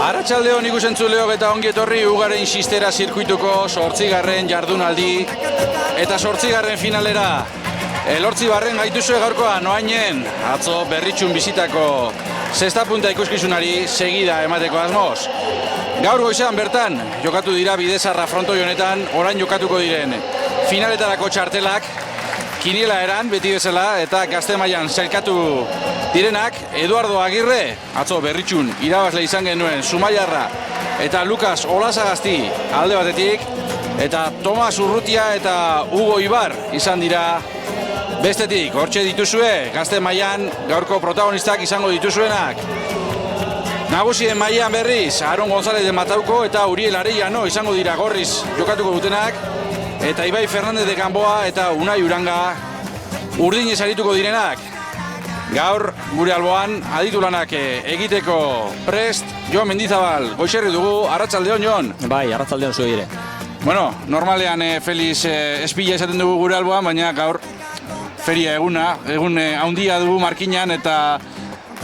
Arratsaldeon ikusentzuleok eta ongi etorri Ugaren Xistera zirkuituko 8. jardunaldi eta 8. finalera. Elortzi barren gaituzue gaurkoa noainen, atzo Berritxun bizitako sexta punta ikuskizunari segida emateko asmoz. Gaur goizean bertan jokatu dira Bidezarra frontoi honetan, orain jokatuko diren finaletarako txartelak, kiniela eran beti bezala eta gazte mailan sailkatu direnak. Eduardo Agirre, atzo Berritxun irabazle izan genuen Zumaiarra eta Lukas Olazagazti alde batetik, eta Tomas Urrutia eta Hugo Ibar izan dira bestetik. Hortxe dituzue gazte mailan gaurko protagonistak izango dituzuenak. Nagusien mailan berriz Aron González de Matauko eta Uriel Arellano izango dira gorriz jokatuko dutenak, eta Ibai Fernández de Gamboa eta Unai Uranga urdinez arituko direnak. Gaur gure alboan aditu lanak egiteko prest Jon Mendizabal goizerri dugu. Arratsaldeon, Jon. Bai, arratsaldeon zuei ere. Bueno, normalean Feliz espila esaten dugu gure alboan, baina gaur feria egun handia dugu markinan eta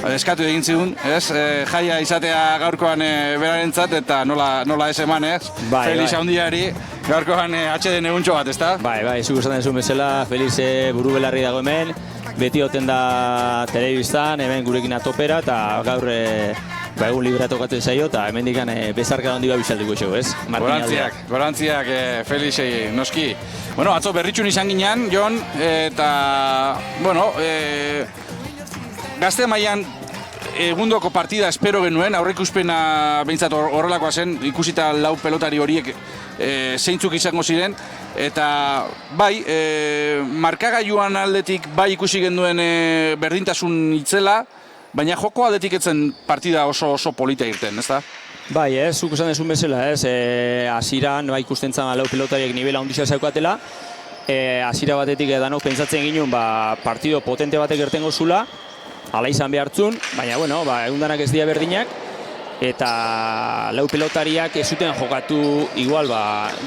eskatu egin zigun, ez? Jaia izatea gaurkoan berarentzat eta nola ez eman, ez? Bai, Feliz bai. handiari gaurkoan atxeden eguntxo bat, ezta? Bai, zuk esaten zuen bezala, Feliz buru belarri dago hemen, beti oten da telebistan, hemen gurekin atopera, eta gaur egun libera tokatzen zaio, eta hemendik bezarka handi bat bizalduko xo, ez? Gorantziak Felixei noski. Bueno, atzo Berritxun izan ginen, Jon, eta, bueno, gazte mailan egundoko partida espero genuen, aurreikuspena behintzat horrelakoa zen, ikusita lau pelotari horiek zeintzuk izango ziren, eta bai, markagailuan aldetik bai ikusi genuen berdintasun itzela, baina joko aldetik etzen partida oso polita irten, ezta? Bai, zuk esan dezun bezala, hasieran bai ikusten zan lau pelotariek nivela ondizia zaukatela, hasiera batetik edanok pentsatzen ginen partido potente batek irtengo zula, hala izan behartzun, baina bueno, egundanak ez dira berdinak, eta lau pelotariak ez zuten jokatu igual,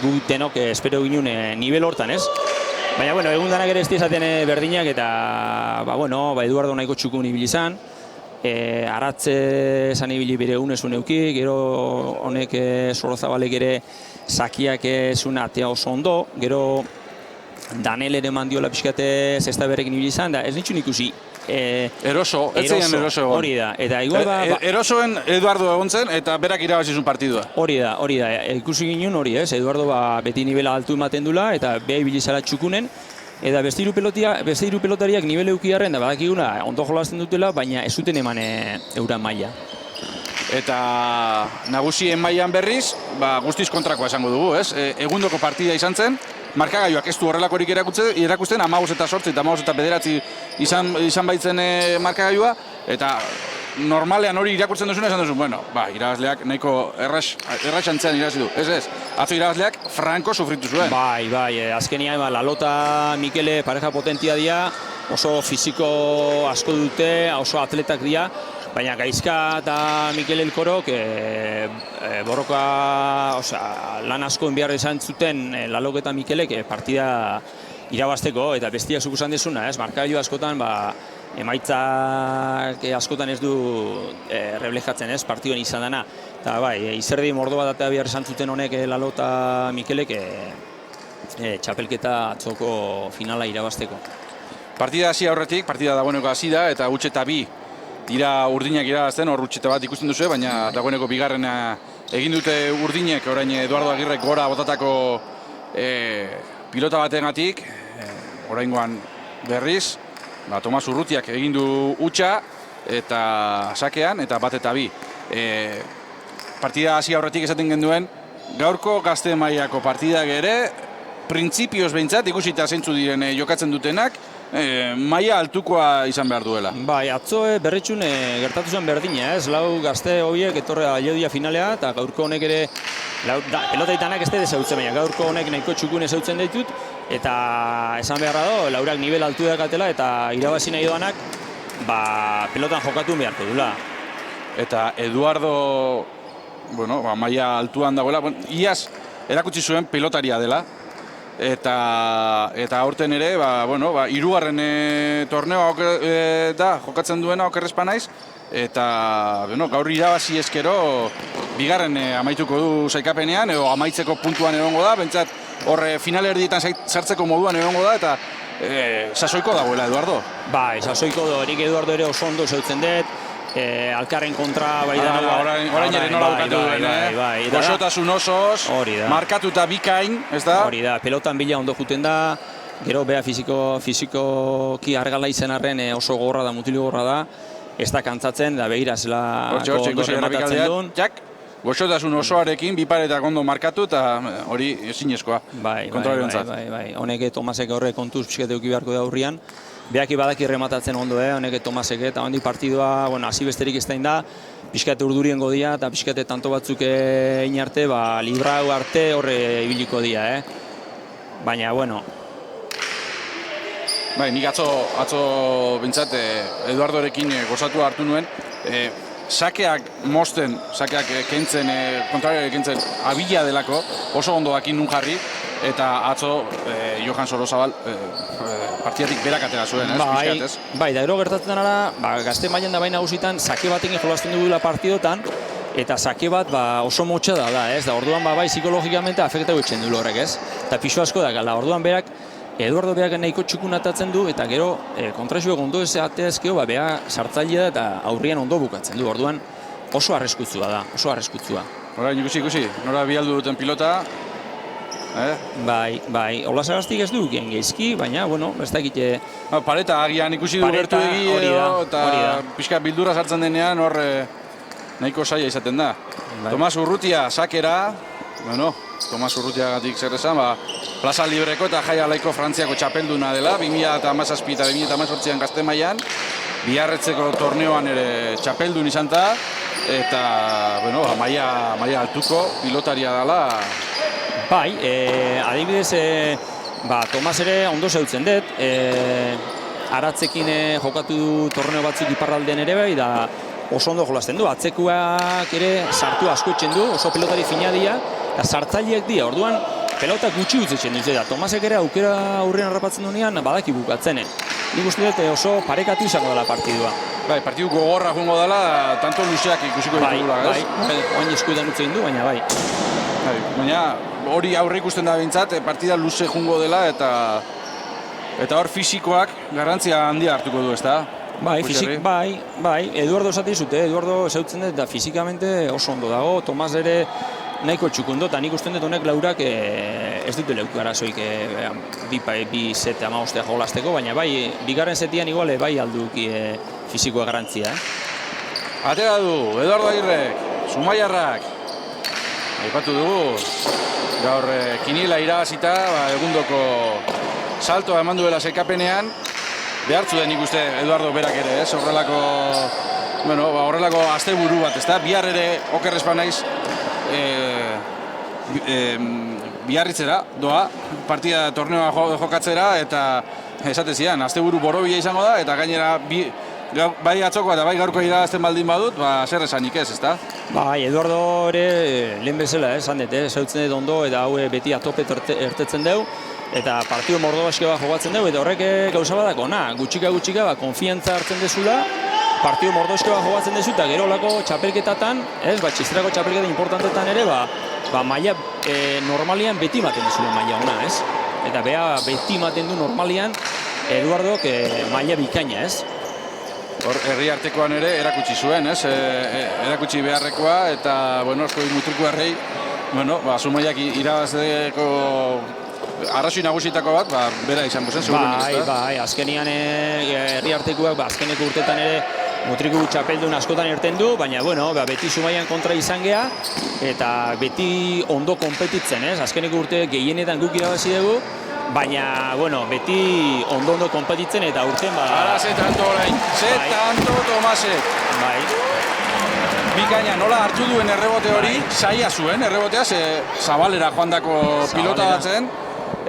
gu denok espero ginen nivel hortan, ez? Baina bueno, egundanak ere ez izaten berdinak, eta Eduardo nahiko txukun ibili izan, Aratze esan ibili bere unezun euki, gero honek Sorozabalek ere sakiak ezun atea oso ondo, gero Danel ere mandiola pixkate zesta berrekin ibili izan, da ez nintzun ikusi. Eroso, ez zein eroso egon. Hori da, eta igual Erosoen Eduardo egon zen, eta berak irabazizun partidua. Hori da, ikusi ginen hori, ez? Eduardo beti nivela altu ematen dula, eta beha ibilizara txukunen, eta beste hiru pelotariak nivele eukiarren, da badakiguna ondo jolasten dutela, baina ez zuten eman euran maila. Eta nagusien mailan berriz, guztiz kontrakoa esango dugu, ez? Egundoko partida izan zen, markagailuak ez du horrelakorik erakusten, 15 eta 8 eta 15 eta 9 izan baitzen markagailua, eta normalean hori irakurtzen duzuna esan duzu, bueno, irabazleak nahiko erraxantzean irabazi du. Ez, atzo irabazleak franko sufritu zuen. Bai, azkenian Lalota, Mikele pareja potentia dira, oso fisiko asko dute, oso atletak dira, baina Gaizka eta Mikel Elkorok borroka, lan asko enbiar izan zuten Lalok eta Mikelek partida irabazteko, eta bestiak zuk esan dezuna, markagailu askotan emaitzak askotan ez du reflejatzen, partiduen izan dena. Eta izerdi mordo bat atea behar izan zuten honek Lalo eta Mikelek txapelketa atzoko finala irabazteko. Partida hasi aurretik, partida dagoeneko hasi da, eta huts eta bi dira urdinak irabazten, hor utxeta bat ikusten duzu, baina dagoeneko bigarrena egin dute urdinek, orain Eduardo Agirrek gora botatako pilota batengatik, oraingoan berriz, Tomas Urrutiak egin du utxa eta sakean, eta bat eta bi. Partida hasi aurretik esaten genduen, gaurko gazte mailako partidak ere, printzipioz behintzat, ikusita zeintzu diren jokatzen dutenak, maila altukoa izan behar duela. Atzo Berritxun gertatu zen berdina, lau gazte horiek etorre aliodia finalea, eta gaurko honek ere, pelotaitanak ez dut ezautzen, baina gaurko honek nahiko txukun ezautzen ditut, eta esan beharra do, laurak nivel altu dakatela, eta irabazi nahi doanak, pelotan jokatu beharko dula. Eta Eduardo, maila altuan dagoela, iaz erakutsi zuen pelotaria dela, eta aurten ere, hirugarren torneoa da jokatzen duena okerrezpa naiz, eta gaur irabazi eskero bigarren amaituko du sailkapenean, edo amaitzeko puntuan egongo da, bentsat horre finalerdietan sartzeko moduan egongo da, eta sasoiko dagoela, Eduardo. Bai, sasoiko da, erik Eduardo ere oso ondo zeutzen dut, Alkarren kontra bai da. Orain ere nola bukatu duen, goxotasun osoz, markatuta bikain, ez da? Hori da, pelotan bila ondo juten da, gero beha fizikoki argala izan arren oso gorra da, mutilu gorra da, ez da kantzatzen, da begira zela ondo rematatzen duen. Goxotasun osoarekin, biparetak ondo markatu eta hori ezinezkoa. Bai, honek Tomasek horre kontuz pixket euki beharko da aurrian. Beaki badaki rematatzen ondo, honek Tomasek, eta hondik partidua, hasi besterik ez da, pixkat urdurien godia, eta pixkat tanto batzuk inarte, librau arte horre ibiliko dia, Baina, bueno. Bai, nik atzo bintzat Eduardorekin gozatu hartu nuen, sakeak mozten, sakeak kentzen, kontrarioak kentzen, abila delako, oso ondo dakin nun jarri, eta atzo Johan Sorozabal partidatik berak atera zuen, ez? Bai, da gero gertatzen ara, gazte mailan da baina nagusitan, sake batekin jolasten dugula partidotan, eta sake bat oso motxa da, ez? Da orduan bai psikologikamente afektatu etxen du horrek, ez? Eta pixu asko da, orduan berak, Eduardo beak nahiko txukun atatzen du, eta gero kontraxuek ondo ez ateazkeo, beha sartzailea da eta aurrian ondo bukatzen du. Orduan oso arriskutsua da, oso arriskutsua. Orain ikusi, nora bialdu duten pilota. Bai, hola sagaztik ez du geizki, baina, bueno, ez da egite... Pareta agian ikusi du gertu egi edo, eta pixka bildura sartzen denean hor nahiko saia izaten da. Tomas Urrutia sakera, bueno, Tomas Urrutiagatik zer esan, plaza libreko eta jai alaiko Frantziako txapelduna dela, 2017 eta 2018an Gazte mailan, biharretzeko torneoan ere txapeldun izan da, eta, bueno, maila altuko pilotaria dela. Bai, adibidez, Tomas ere ondo zeutzen dut, aratzekin jokatu du torneo batzuk iparraldean ere bai, da oso ondo jolasten du, atzekuak ere sartu asko etxen du, oso pilotari fina dira, eta sartzaileak dira, orduan pelota gutxi utzetzen dut, eta Tomasek ere aukera aurrean harrapatzen duenean badaki bukatzen. Nik uste dut oso parekatu izango dela partidua. Bai, partidu gogorra joango dela, tanto luzeak ikusiko ditugula, ez? Bai, oin eskuetan utzein du, baina bai. Baina hori aurre ikusten da bintzat, partida luze joango dela, eta hor fisikoak garrantzia handia hartuko du, ez da? Bai, Eduardo esate izute, Eduardo zeutzen dut, eta fizikamente oso ondo dago, Tomas ere nahiko txukundo, eta nik usten dut honek laurak ez dute leuk arazoik bi sete amagostea jolasteko, baina bai, bigarren setian igual bai alduki fizikoa garantzia. Atera du, Eduardo Agirrek, Zumaiarrak, aipatu dugu, gaur kiniela irabazita, egundoko saltoa eman duela sailkapenean, behartzu den ikuste Eduardo berak ere, ez? Horrelako asteburu bat, ez da? Bihar ere okerrezpa naiz biarritzera doa, partida torneoa jokatzera, eta esate zian, asteburu borobila izango da, eta gainera bai atzokoa eta bai gaurko irabazten baldin badut, zer esanik ez, ezta? Bai, Eduardo ere lehen bezala, esan dut, zautzen dut ondo, eta hau beti atope ertetzen deu, eta partidu mordobaske bat jokatzen dugu, eta horrek gauza badako, gutxika, konfiantza hartzen dezula, partidu mordobaske bat jokatzen dezu, eta gero olako txapelketatan, txizterako txapelketa importantetan ere, maila normalian beti maten dezula maila ona, ez? Eta beha beti maten du normalian, Eduardok maila bikaina, ez? Hor, herri artekoan ere erakutsi zuen, ez? Erakutsi beharrekoa, eta, asko mutruko herrei, Zumaiak irabazteko arrazoi nagusitako bat, bera izango zen, segurunik, ez da? Bai, azkenian herri artekoak, azkeneko urtetan ere mutriku txapeldun askotan irten du, baina, beti Zumaian kontra izan geha, eta beti ondo konpetitzen, ez? Azkeneko urte gehienetan guk irabazi dugu, baina, beti ondo konpetitzen eta urten, Ara, ze tanto orain, Tomasek. Bai. Bikaina, nola hartu duen errebote hori, saia zuen errebotea, Zabalera joandako pilota batzen,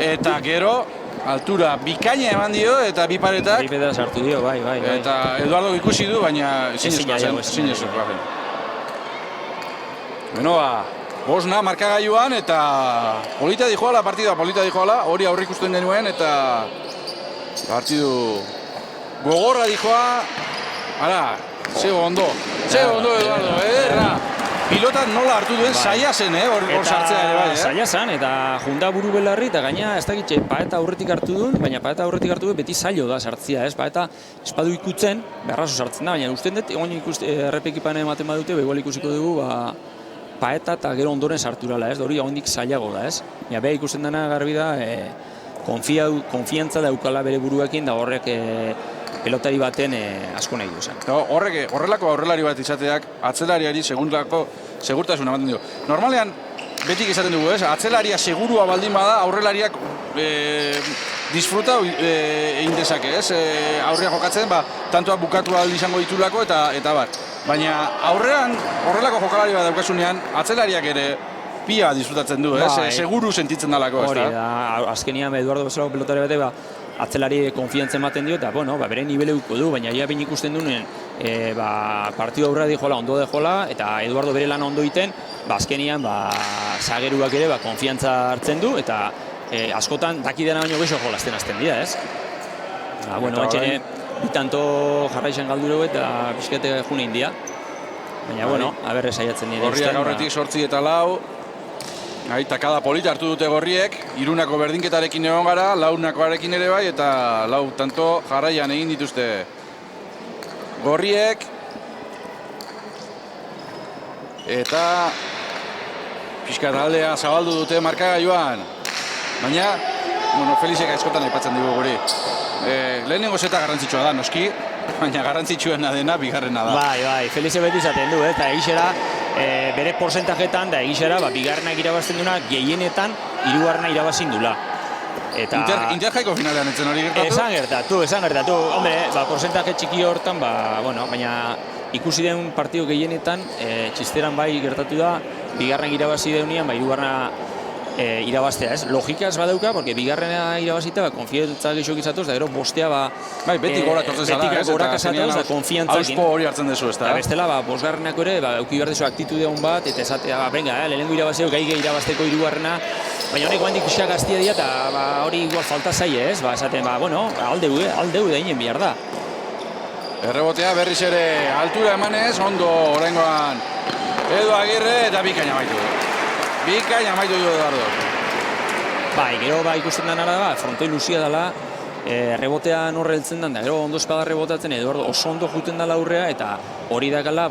eta gero, altura bikaina eman dio, eta bi paretak. Bi pedra sartu dio, bai. Eta Eduardo ikusi du, baina zinezkoa zen. Bosna markagailuan, eta polita dijoala partidua, hori aurre ikusten genuen, eta partidu gogorra dijoa, ara, zego ondo Eduardo, ederra, pilota nola hartu duen saia zen, hor sartzea ere bai, saia zen, eta junda buru belarri, eta gaina ez dakit, Paeta aurretik hartu duen, baina Paeta aurretik hartu duen beti zailo da sartzia, ez? Paeta espadu ikutzen, beharrazo sartzen da, baina usten dut, egon errepekipan ematen badute, igual ikusiko dugu, Paeta eta gero ondoren sarturala, ez? Hori hondik zailago da, ez? Ja, beha ikusten dena garbi da, konfiantza daukala bere buruekin, da horrek pelotari baten asko nahi du zen. Horrelako aurrelari bat izateak atzelariari segurtasun ematen dugu. Normalean, betik izaten dugu, ez? Atzelaria segurua baldin bada, aurrelariak disfruta egin dezake, ez? Aurrea jokatzen, tantoa bukatu ahal izango ditulako eta bar. Baina aurrean, horrelako jokalari bat daukasunean, atzelariak ere pia disfrutatzen du, ez? Seguru sentitzen dalako, ez da? Hori da, azkenian Eduardo bezalako pelotari bate, atzelari konfiantza ematen dio, eta bere nibeleuko du, baina ja behin ikusten duen partidu aurra di jola, ondo de jola, eta Eduardo bere lan ondo iten, azkenian zageruak ere konfiantza hartzen du, eta askotan daki dena baino gehiago jolazten azten dira, ez? Batxene, bitanto jarraixen galdureu eta pixkete june india. Baina, aberre saiatzen nire Gorriak aurretik 8 eta 4. Takada polita hartu dute gorriek, 3 berdinketarekin egon gara, 4 ere bai, eta 4 tanto jarraian egin dituzte gorriek. Eta pixkat aldea zabaldu dute markagailuan. Baina, Felixek aizkotan aipatzen dugu guri. Lehenengo zeta garrantzitsua da, noski, baina garrantzitsuena dena bigarrena da. Bai, Felixek beti izaten du, eta egixera bere porzentajetan da egixera bigarrenak irabazten duna gehienetan hirugarrena irabazin dula. Interjaiko finalean etzen hori gertatu? Esan gertatu. Hombre, porzentaje txiki hortan, baina ikusi den partidu gehienetan txisteran bai gertatu da, bigarrenak irabazi deunean, hirugarrena irabaztea, ez? Logika ez badauka, porque bigarrena irabazita, konfiantza gehiago izatuz, da gero bostea, beti gora tortzen zala, ez? Beti gora kasatuz, da konfiantzakin. Auspo hori hartzen dezu, ez da? Bestela, bosgarrenako ere, euki behar dezu aktitude hon bat, eta esatea, venga, lehenengo irabazeo, gai irabazteko hirugarrena, baina honek guandik pixka gaztia dira, eta hori igual falta zaie, ez? Esaten, aldeu da inen bihar da. Errebotea berriz ere altura emanez, ondo oraingoan Edu Agirre eta bikaina maitu du. Bikaina maitu du Eduardo. Gero ikusten dena da, frontoi luzia dela, rebotean horre heltzen den, da gero ondo espada rebotatzen, Eduardo oso ondo juten dela aurrea, eta hori dakala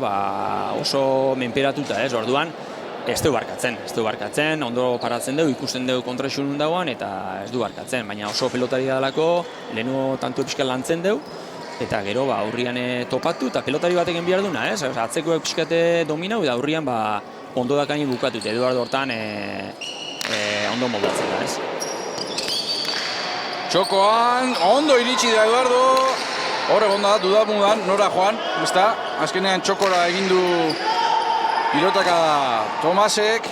oso menperatuta, ez? Orduan, ez du barkatzen, ondo paratzen dugu, ikusten dugu kontraxunun dagoan, eta ez du barkatzen, baina oso pelotari dalako, lehenuo tanto pixka lantzen dugu, eta gero aurrian topatu, eta pelotari batekin behar duna, ez? Atzekoek pixkate dominau, eta aurrian ondo dakaini bukatut, Eduardo hortan ondo moldatzen da, ez? Txokoan, ondo iritsi da Eduardo, hor egon da, dudamudan, nora joan, ezta? Azkenean txokora egindu pilotaka Tomasek,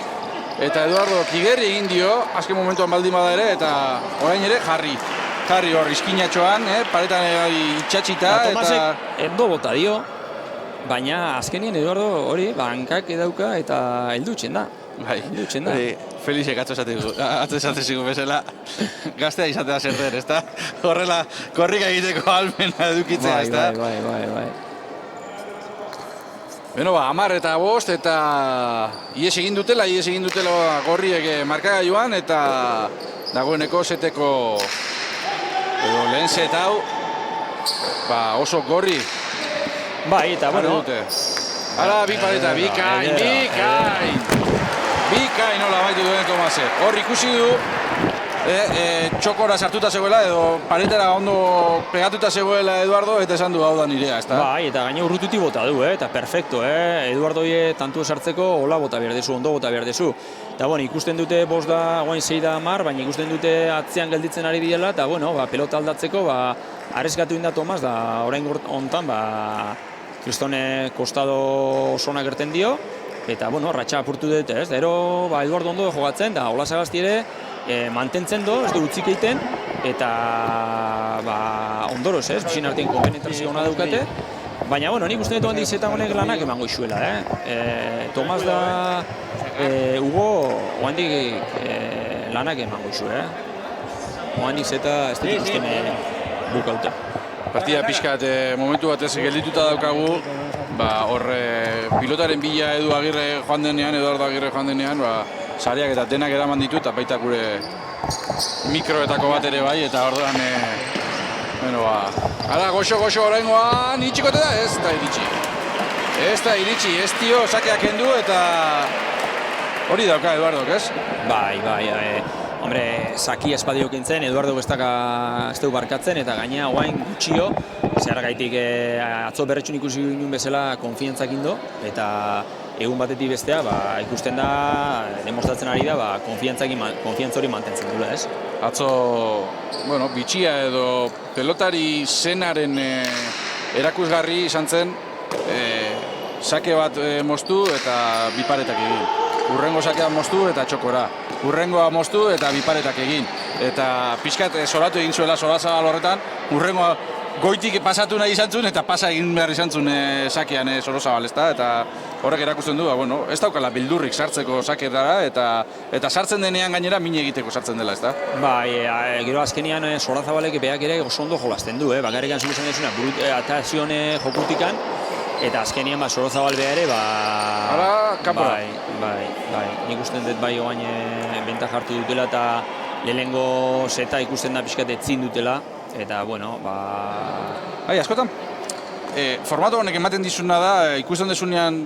eta Eduardo kigerri egin dio, azken momentuan baldin bada ere, eta orain ere jarri hor iskinatxoan, paretan itxatxita, eta... Tomasek endo bota dio, baina azkenien Eduardo hori hankak edauka eta heldutzen da. Heldutzen da. Felixek atzo esaten zigu bezala, gaztea izatea zer den, ezta? Horrela, korrika egiteko almena edukitzea, ezta? Bai. Beno, 10 eta 5, eta ies egin dutela gorriek markagailuan, eta dagoeneko seteko edo lehen set hau, oso gorri. Bai, eta bueno... Hala, bi pareta, bikain nola baitu duen Tomasek. Hor ikusi du, txokora sartuta zegoela, edo paretara ondo pegatuta zegoela Eduardo, eta esan du hau da nirea, ezta? Bai, eta gaine urrututi bota du, eta perfecto, Eduardo tantu sartzeko, hola bota behar dezu, ondo bota behar dezu. Eta, bueno, ikusten dute 5 da, guain 6 da 10, baina ikusten dute atzean gelditzen ari direla, eta, bueno, pelota aldatzeko, arreskatu inda Tomas, da, orain hontan, Kristone kostado zona gerten dio, eta, bueno, ratxa apurtu dute, ez? Ero, Eduardo ondo jogatzen, da, Ola Sagasti ere, mantentzen do, ez du utzik egiten, eta, ondoroz, ez? Bizin artean konpenetrazio hona daukate, baina, bueno, nik uste dut handik zeta honek lanak emango izuela, Tomas da, Hugo, handik lanak emango izu, handik zeta ez dut ikusten bukaute. Partida pixkat momentu batez geldituta daukagu, hor pilotaren bila Eduardo Agirre joan denean, sariak eta denak eraman ditu, eta baita gure mikroetako bat ere bai, eta orduan, ara, goxo oraingoan, itxikote da, ez da iritsi, ez dio, sakeak kendu, eta hori dauka Eduardok, ez? Bai, hombre, saki espadio kentzen, Eduardo ez du barkatzen, eta gaina guain gutxio, zergaitik atzo berretxun ikusi ginen bezala konfiantzak indo, eta egun batetik bestea, ikusten da, demostratzen ari da, konfiantza hori mantentzen dula, ez? Atzo, bitxia edo pelotari zenaren erakusgarri izan zen, sake bat moztu eta biparetak egin. Urrengo sakea moztu eta txokora. Urrengoa moztu eta biparetak egin. Eta pixkat zoratu egin zuela Sorazabal horretan, urrengoa goitik pasatu nahi izan zuen eta pasa egin behar izan zuen sakean Sorazabal, ezta? Eta horrek erakusten du, ez daukala bildurrik sartzeko saketara eta sartzen denean gainera min egiteko sartzen dela, ezta? Gero azkenean Sorazabalek beak ere oso ondo jolasten du, bakarrikan zuzen dezuna atazioan jokutikan, eta azkenean Sorozabal beha ere, Hala, kapora. Nik usten dut bai oain benta jartu dutela eta lehenengo zeta ikusten da pixkat etzin dutela, eta askotan, formato honek ematen dizuna da, ikusten dezunean,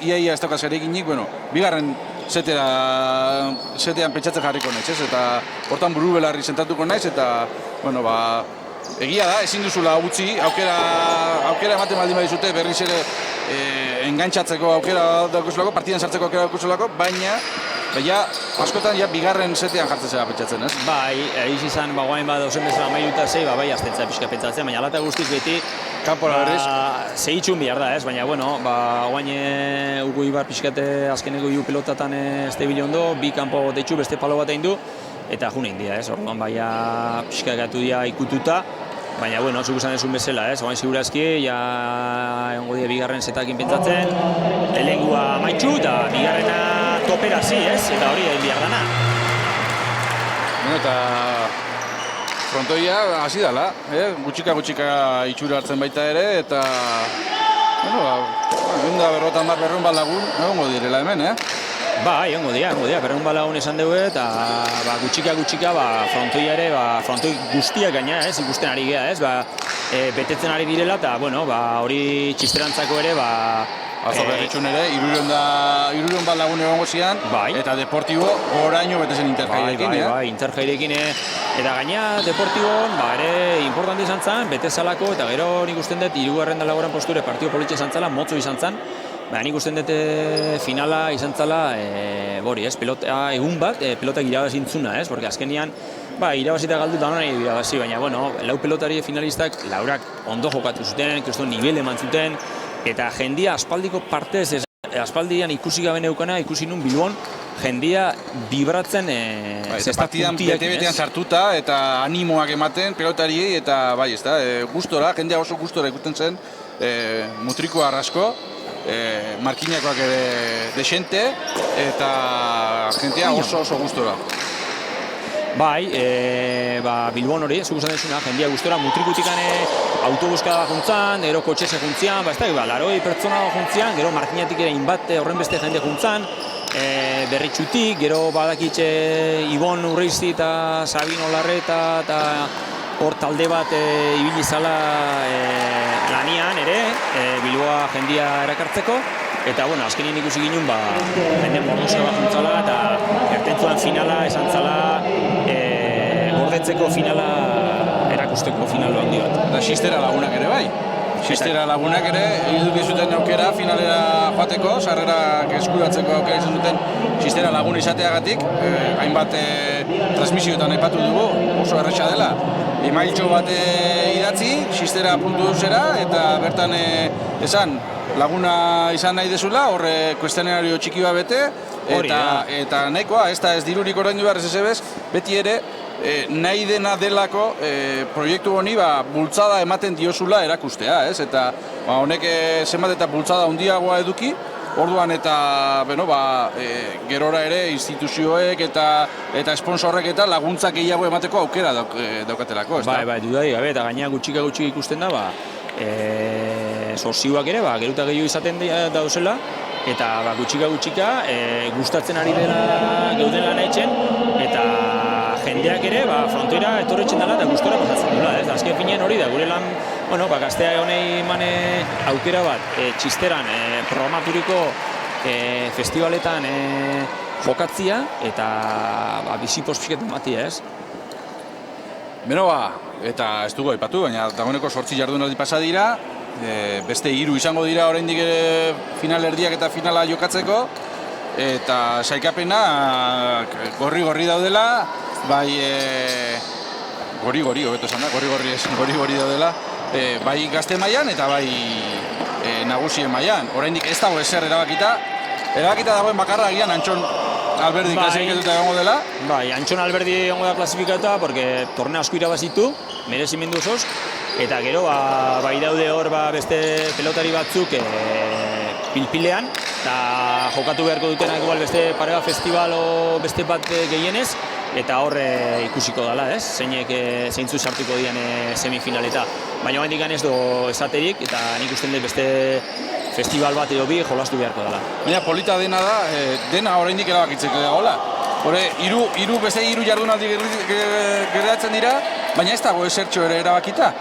iaia ez daukat zerekinik, bigarren zetean pentsatzen jarriko naiz, ez? Eta hortan buru belarri sentatuko naiz, eta, egia da, ezin duzula utzi, aukera ematen baldin badizute berriz ere engantzatzeko aukera daukuzelako, partidan sartzeko aukera daukuzelako, baina askotan bigarren zetean jartzen zera pentsatzen, ez? Eiz izan, guain dauzen bezala mailuta zei, aztentzea pixka pentsatzen, baina alata guztiz beti kanpora berriz? Zehitxun bihar da, ez? Baina, guain Ugo Ibar pixkate azkeneko hiru pelotatan ez tebil ondo, bi kanpo deitxu beste palo bat egin du, eta june india, ez? Orduan pixka gatu dira ikututa, baina, zuk esan dezun bezala, ez? Oain segurazki, egongo dira bigarren zetakin pentsatzen, lehengua maitxu eta bigarrena topera zi, ez? Eta hori egin bihar dana. Eta frontoia hasi dala, gutxika itxura hartzen baita ere, eta egun da berrun bat lagun, egongo direla hemen, Egongo dira, berrun bat lagun esan dugu, eta gutxika frontoia ere, frontoi guztiak gaina, ez? Ikusten ari geha, ez? Betetzen ari direla, eta hori txisterantzako ere, Atzo berritxun ere, 300 bat lagun egongo zian, eta Deportibo oraino betezen Interjairekin, Interjairekin, eta gaina Deportibon, ere importante izan zen, betezalako, eta gero nik usten dut, 3. laguran posture partio politxe izan zela, motzo izan zen, nik usten dut finala izan zela, pelota egun bat, pelotak irabazintzuna, ez? Porque azkenian, irabazita galdu da nahi irabazi, baina, lau pelotari finalistak, laurak ondo jokatu zuten, kriston nivel eman zuten, eta jendia aspaldiko partez, aspaldian ikusi gabe neukana, ikusi nun Bilbon, jendia bibratzen partidan bete-betean sartuta eta animoak ematen pelotariei, eta gustora, jendia oso gustora ikusten zen, mutriko arrasko, markinakoak ere desente, eta jendia oso gustora. Bilbon hori, zuk esan dezuna, jendia gustora, mutrikutikane autobuskada juntzan, gero kotxese juntzian, laroi pertsona juntzian, gero markinatik ere inbat horren beste jende juntzan, berritxutik, gero badakitxe Ibon Urreizi eta Sabino Larreta eta hor talde bat ibili zala lanian ere, Bilboa jendia erakartzeko, eta azkenien ikusi ginen jende mordosa bat juntzala eta ertentzuan finala esan zala gordetzeko finala erakusteko finalo handi bat. Eta Xistera lagunak ere bai. Xistera lagunak ere hilduk izuten aukera finalera joateko, sarrerak eskuratzeko aukera izan duten Xistera lagun izateagatik, hainbat transmisioetan aipatu dugu, oso erresa dela. Emailtxo bat idatzi, Xistera puntu duzera, eta bertan esan laguna izan nahi dezula, horre kuestionario txiki bat bete, eta nahikoa, ez da ez dirurik ordaindu behar ez beti ere, nahi dena delako proiektu honi bultzada ematen diozula erakustea, ez? Eta honek zenbat eta bultzada handiagoa eduki, orduan eta gerora ere instituzioek eta esponsorrek eta laguntzak gehiago emateko aukera daukatelako, ez da? Dudai gabe, eta gaina gutxika ikusten da, sozioak ere, geruta gehiago izaten dauzela, eta gutxika gustatzen ari dela geudela nahitzen, eta jendeak ere frontera etorretzen dela eta gustora pasatzen dela. Azken finean hori da, gure lan, gaztea honei mane aukera bat, txisteran programaturiko festivaletan jokatzia, eta bizi pospiketan batia, ez? Beno eta ez dugu aipatu, baina dagoeneko 8 jardunaldi pasa dira, beste 3 izango dira oraindik finalerdiak eta finala jokatzeko, eta sailkapena gorri daudela, bai gori hobeto esan da, gori daudela, bai gazte mailan eta bai nagusien mailan. Oraindik ez dago ezer erabakita dagoen bakarra agian Antxon Alberdi klasifikatuta egongo dela. Bai, Antxon Alberdi egongo da klasifikatuta, porque torneo asko irabazitu, merezimendu osoz, eta gero bai daude hor beste pelotari batzuk pilpilean, eta jokatu beharko dutenak igual beste parega festival o beste bat gehienez, eta hor ikusiko dela, ez? Zeintzu sartuko dian semifinaleta. Baina hendik ez du esaterik, eta nik usten dut beste festival bat edo bi jolastu beharko dela. Baina polita dena da, dena oraindik erabakitzeko dagoela. Beste 3 jardunaldi gertatzen dira, baina ez dago esertxo ere erabakita.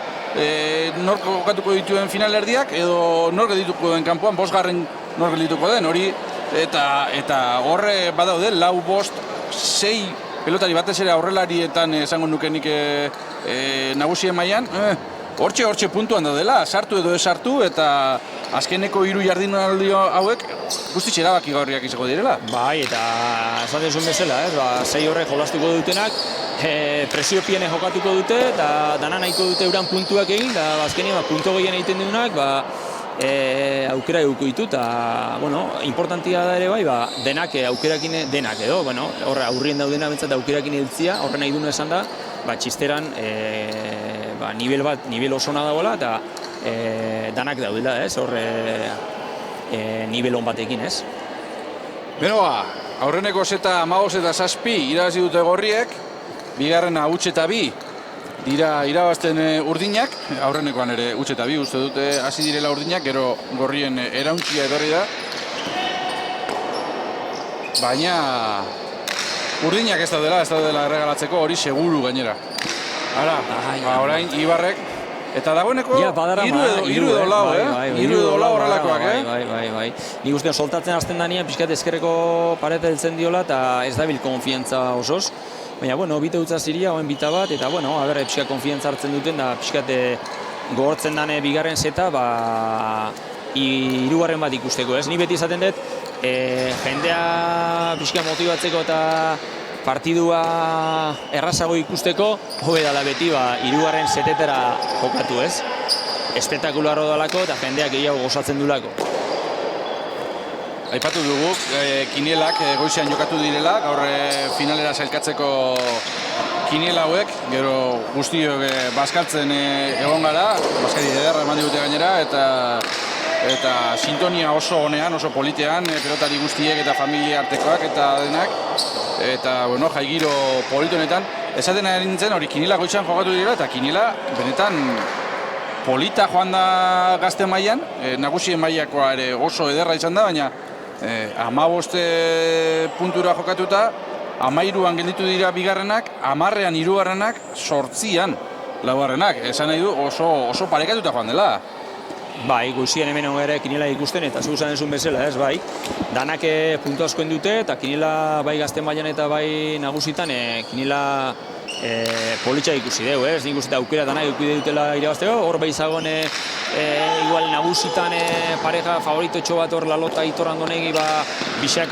Nork jokatuko dituen finalerdiak, edo nork geldituko den kanpoan, 5. nork geldituko den, hori, eta horre badaude, 4, 5, 6 pelotari batez ere aurrelarietan esango nukenik nagusien mailan, hortxe puntuan daudela, sartu edo ez sartu, eta azkeneko 3 jardunaldi hauek guztiz erabaki gaurriak izango direla. Bai, eta esan dezun bezala, 6 horrek jolastuko dutenak, presio piene jokatuko dute, eta dana nahiko dute euran puntuak egin, eta azkenean puntu gehien egiten duenak, aukera eduko ditu, eta, importantia da ere bai, denak aukerakin, denak edo, horre aurrien daudena bentsat aukerakin ediltzia, horre nahi duna esan da, txisteran nivel osona dagoela, eta danak daudela, ez, horre nivel on batekin, ez. Beno aurreneko zeta 15 eta 7 irabazi dute gorriek, bigarrena huts eta 2 dira irabazten urdinak, aurrenekoan ere huts eta 2 uste dute hasi direla urdinak, gero gorrien erauntzia etorri da. Baina urdinak ez daudela erregalatzeko, hori seguru gainera. Orain Ibarrek, eta dagoeneko 3 edo lau horrelakoak, Bai. Nik ustean soltatzen hasten danean, pixkat ezkerreko pareta heltzen diola, eta ez dabil konfiantza osoz. Baina, bite utza ziria, oen bita bat, eta, pixkat konfiantza hartzen duten, da pixkat gogortzen dane bigarren zeta, 3. bat ikusteko, ez? Ni beti izaten dut, jendea pixkat motibatzeko eta partidua errazago ikusteko, hobe dala beti, 3. zetetara jokatu, ez? Espektakularro dalako eta jendeak gehiago gozatzen dulako. Aipatu dugu, kinielak goizean jokatu direla, gaur finalera sailkatzeko kiniela hauek, gero guztiok bazkaltzen egon gara, bazkari ederra eman digute gainera, eta sintonia oso honean, oso politean, pelotari guztiek eta familia artekoak eta denak, eta jaigiro politonetan, esaten ari nintzen hori kiniela goizean jokatu direla, eta kiniela benetan polita joan da gazte mailan, nagusien mailakoa ere oso ederra izan da, baina 15 puntura jokatuta, 13an gelditu dira bigarrenak, 10ean 3. 8an 4. Esan nahi du oso parekatuta joan dela. Bai, goizien hemen ere kiniela ikusten, eta zu esan ezun bezala, ez, bai. Danak puntu askoen dute, eta kiniela bai gazte mailan eta bai nagusitan, kiniela politxa ikusi dugu, ez? Nik uste aukera danak ikusi dutela irabazteko, hor bai zagoen igual nagusitan pareja favoritotxo bat hor Lalota Aitor Andonegi bisak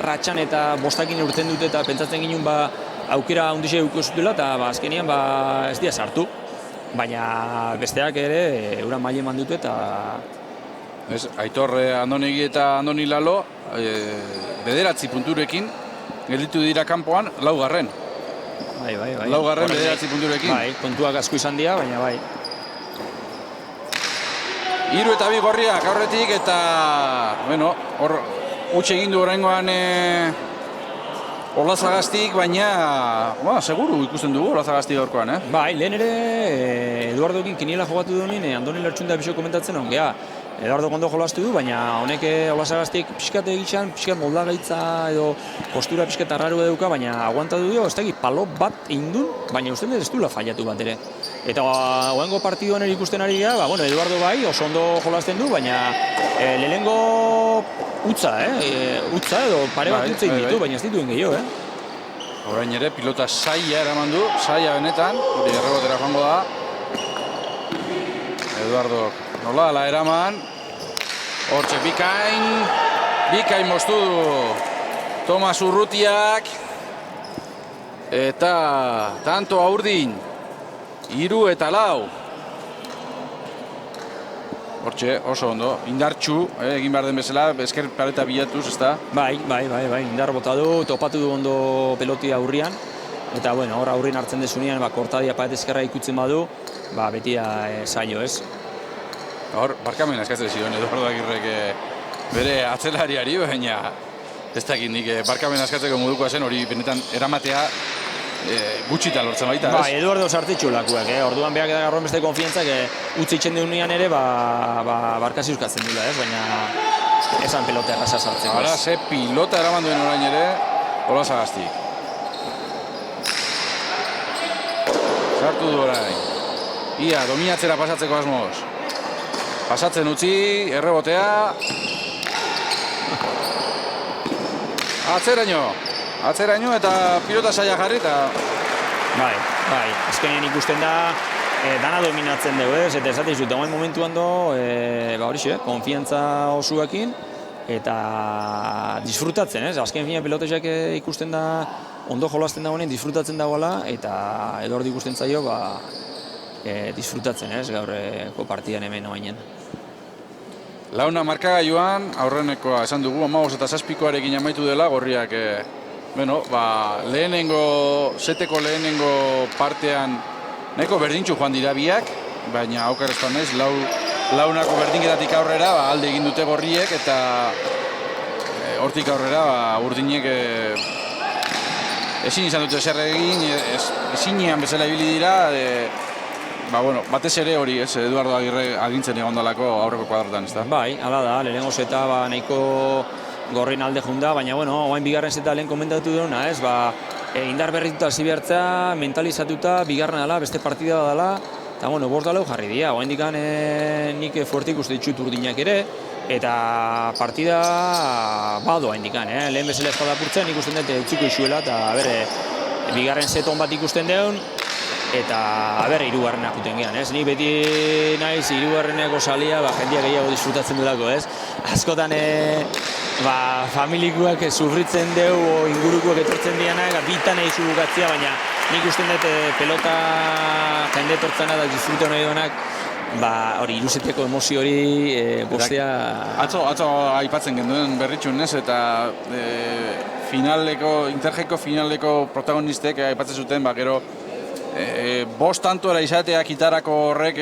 ratxan eta bostakin urten dute eta pentsatzen ginen aukera handixe ikusi dutela eta azkenean ez dira sartu. Baina besteak ere euran maile eman dute eta... Aitor Andonegi eta Andoni Lalo 9 punturekin gelditu dira kanpoan 4. Bai. 4 9 punturekin. Bai, kontuak asko izan dira, baina bai. 3 eta 2 gorriak aurretik eta, hor huts egin du oraingoan Olazagaztik, baina, seguru ikusten dugu Olazagaztik gaurkoan, Bai, lehen ere Eduardokin kiniela jogatu duenin, Andoni Lertxunda bisio komentatzen hon, Eduardo ondo jolastu du, baina honek Olasagaztik pixkat egitxan, pixkat moldagaitza edo postura pixkat arraru eduka, baina aguantatu dio, ez dakit palo bat indun, baina uste ez duela fallatu bat ere. Eta oengo partiduan ikusten ari gara, Eduardo bai, oso ondo jolasten du, baina lehenengo utza edo pare bat utza ditu, baina ez dituen gehiago, Orain ere, pilota saia eraman du, saia benetan, hori errebotera joango da. Eduardo nola ala eraman, hortxe bikain moztu du Tomas Urrutiak, eta tanto Aurdin, 3 eta 4. Hortxe, oso ondo, indartxu, egin behar den bezala, esker paleta bilatuz, ez da? Bai, indar bota du, topatu du ondo peloti aurrian, eta hor aurrin hartzen desunean, kortadia paet ezkerra ikutzen badu, beti zailo, ez? Hor, barkamen eskatzen zion Eduardo Agirrek bere atzelariari, baina ez dakit nik barkamen eskatzeko modukoa zen, hori benetan eramatea gutxitan lortzen baita, ez? Eduardo sartitxu lakuak, orduan behar garroen beste konfiantzak utzi itxen deunean ere, barkasi euskatzen dula, ez? Baina esan pelota erraza sartzen. Ara, ze pilota eraman duen orain ere, Olasagaztik. Sartu du orain. Ia, dominatzera pasatzeko asmoz. Pasatzen utzi, errebotea. Atzeraino eta pilota saia jarri eta... Bai, azkenean ikusten da, dana dominatzen dugu, ez? Eta esaten zut, dagoen momentuan konfiantza osuakin eta disfrutatzen, ez? Azken fina pelotesak ikusten da, ondo jolasten dagoenean disfrutatzen dagoela eta Eduardo ikusten zaio, disfrutatzen, ez? Gaurreko partidan hemen oainen. Launa markagailuan, aurrenekoa esan dugu, 15 eta 7koarekin amaitu dela, gorriak, seteko lehenengo partean nahiko berdintxu joan dira biak, baina aukar ez naiz, launako berdinketatik aurrera alde egin dute gorriek, eta hortik aurrera urdinek ezin izan dute zer egin, ezinean bezala ibili dira, batez ere hori, ez, Eduardo Agirre agintzen egon dalako aurreko kuadratan, ez da? Bai, hala da, lehenengo zeta nahiko gorrin alde junda, baina, oain bigarren zeta lehen komentatu duena, ez, indar berrituta hasi behartzea, mentalizatuta, bigarren dela, beste partida dela, eta, bost dalau jarri dira, oain dikan nik fuertik uste ditut urdinak ere, eta partida bado oain dikan, lehen bezala espadapurtzen ikusten dut utziko isuela, eta bigarren zeton bat ikusten deun, eta hirugarrenak juten gehan, ez? Ni beti naiz hirugarreneko salia, jendia gehiago disfrutatzen dudako, ez? Askotan familikuak sufritzen dugu, ingurukoak etortzen dianak, bitan egin bukatzea, baina nik usten dut pelota jende etortzena da disfruta nahi duenak, hori iruzeteko emozio hori bostea... Atzo aipatzen genduen berritxun, ez? Eta Interjeko finaleko protagonistek aipatzen zuten, gero bost tantoera izatea kitarako horrek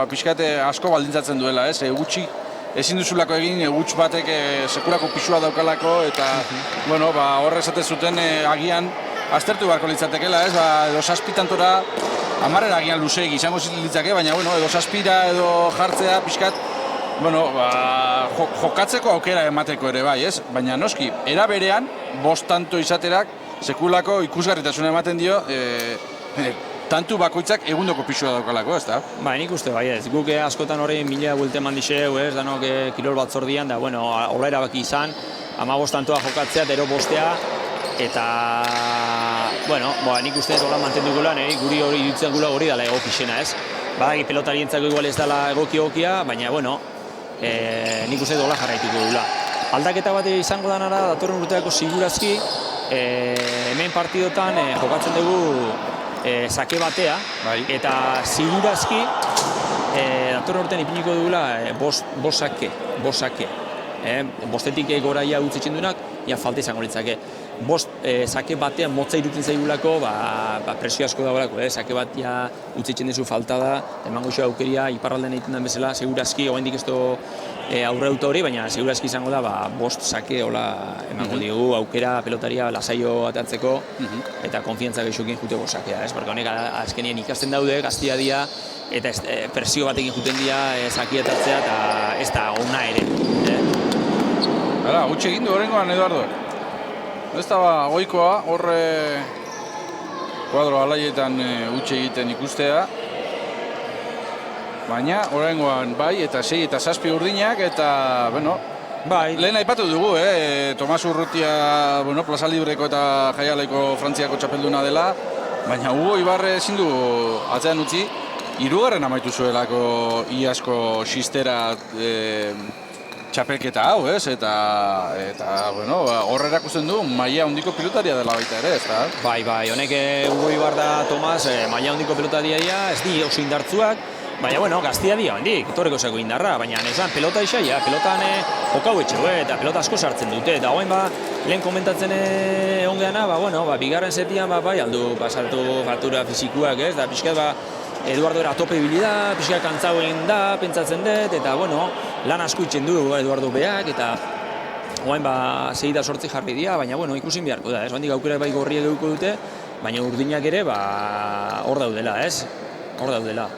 pixkate asko baldintzatzen duela, ez? Ezin duzulako egin, huts batek sekulako pisua daukalako, eta horre esate zuten agian aztertu beharko litzatekela, ez? Edo 7 tantora 10 agian luzeegi izango litzake, baina edo 7 edo jartzea pixkat jokatzeko aukera emateko ere bai, ez? Baina noski, era berean, bost tanto izaterak sekulako ikusgarritasuna ematen dio tantu bakoitzak egundoko pisua daukalako, ez da? Nik uste bai ez. Guk askotan horrein mila buelte eman dixeu, ez? Danok kirol bat zordian, da, hola erabaki izan, 15 tantoa jokatzea, ero bostea, eta, nik uste hola mantendukula, guri hori dutzen gula hori dala egokixena, ez? Badaki pelotarientzako igual ez dala egokia, baina, nik uste hola jarraituko dula. Aldaketa bat izango danara, datorren urteako sigurazki, hemen partidotan jokatzen dugu sake batea, eta sigurazki datorren urtean ipiniko dugula bost sake. Bostetik goraia utzitzen duenak, falta izango litzake. Bost sake batean motza irutzen zaigulako, presio asko dagoelako, sake batea utzitzen duzu falta da, emango xo aukeria, iparraldean egiten den bezala, segurazki, oraindik ez aurre auto hori, baina segurazki izango da, bost sake hola emango diogu aukera pelotaria lasaio atatzeko eta konfiantza gehiokin juteko sakea, ez? Porque honek azkenien ikasten daude, gaztia dia, eta presio batekin juten dia sakia atatzea eta ez da ona ere. Hala, utxe egin du horrengoan, Eduardo. Ez da goikoa, horre kuadro alaietan utxe egiten ikustea. Baina, horrengoan bai, eta 6 eta 7 urdinak, eta, bueno, bai. Lehen aipatu dugu, Tomas Urrutia, bueno, Plaza Libreko eta Jaialeko Frantziako txapelduna dela, baina Hugo Ibarre ezin du atzean utzi, 3. amaitu zuelako iazko xistera txapelketa hau, ez? Eta bueno, horre erakusten du maila handiko pilotaria dela baita ere, ez da? Bai, honek Hugo Ibarra Tomas maila handiko pilotaria ez di oso indartzuak, baina, bueno, gaztia dio, handik, etorreko zeko indarra, baina nesan pelota isaia, pelotan jokau etxeu, eta pelota asko sartzen dute, eta hoen lehen komentatzen ongeana, bigarren setian, bai, aldu pasatu faktura fizikuak, ez, da pixkat, Eduardo era tope ibili da, pixkat kantzau egin da, pentsatzen dut, eta, bueno, lan asko itzen du Eduardo beak, eta hoen 6 da 8 jarri dira, baina, bueno, ikusin beharko da, ez, handik aukera bai gorriak eduko dute, baina urdinak ere, hor daudela, ez, hor daudela.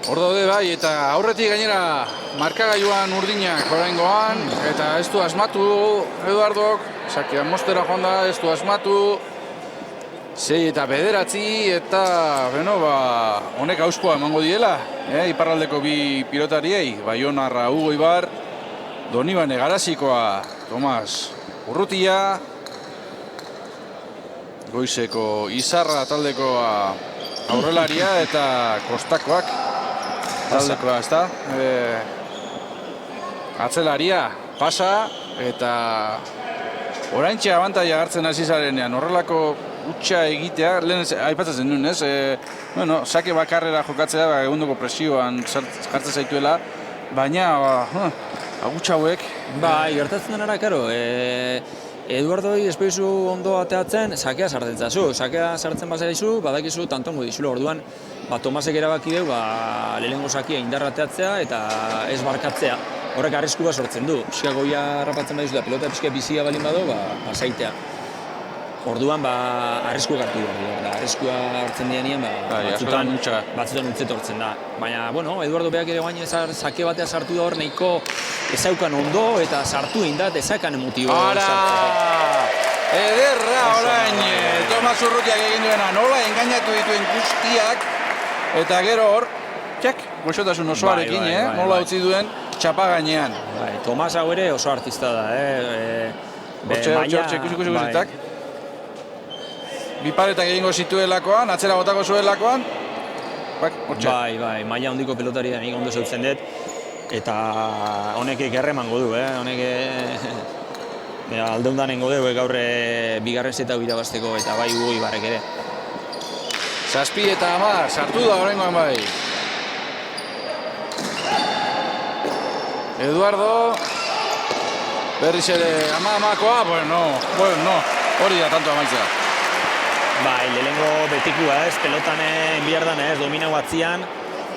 Hor daude bai, eta aurretik gainera markagailuan urdinak oraingoan, eta ez du asmatu Eduardok, sakean mostera joan da, ez du asmatu, 6 eta 9, eta, bueno, honek auskoa emango diela, iparraldeko bi pilotariei, Baionarra Hugo Ibar, Donibane Garazikoa Tomas Urrutia, Goizeko Izarra taldekoa aurrelaria eta Kostakoak taldekoa, ez da? Atzelaria pasa eta oraintxe abantaia hartzen hasi zarenean, horrelako utxa egitea, lehen aipatzen duen, ez? Bueno, sake bakarrera jokatzea, egundoko presioan jartzen zaituela, baina, agutxa hauek... Bai, gertatzen denara, karo, Eduardoi espoizu ondo ateatzen, sakea sartzen zazu. Sakea sartzen bazaizu, badakizu tantongo dizula. Orduan, Tomasek erabaki du, lehenengo sakia indarra ateatzea eta ez barkatzea. Horrek arrisku bat sortzen du. Pixka goia harrapatzen badizu da pelota pixka bizia balin badu, pasaitea. Orduan, arrisku hartu da. Arriskua hartzen dianean, batzutan utzet hortzen da. Baina, bueno, Eduardo beak ere guain sake batea sartu da hor, nahiko ezaukan ondo eta sartu indat ezakan emotibo. Ederra orain, Tomas Urrutiak egin duena, nola engainatu dituen guztiak, eta gero hor, goxotasun osoarekin, nola utzi duen txapa gainean. Tomas hau ere oso artista da, Hortxe, ikusi. Bi paretak egingo zituelakoan, atzera botako zuelakoan, hortxe. Bai, maila handiko pelotaria nik ondo zeutzen dut, eta honek gerre emango du, honek aldeundan nengo dugu gaur bigarren zeta irabazteko eta bai Hugo Ibarrek ere. 7 eta 10, sartu da horrengoan bai. Eduardo, berriz ere amakoa, bueno, hori da tanto amaitzea. Bai, lehenengo betikua pelotan enbiardan dominau atzian,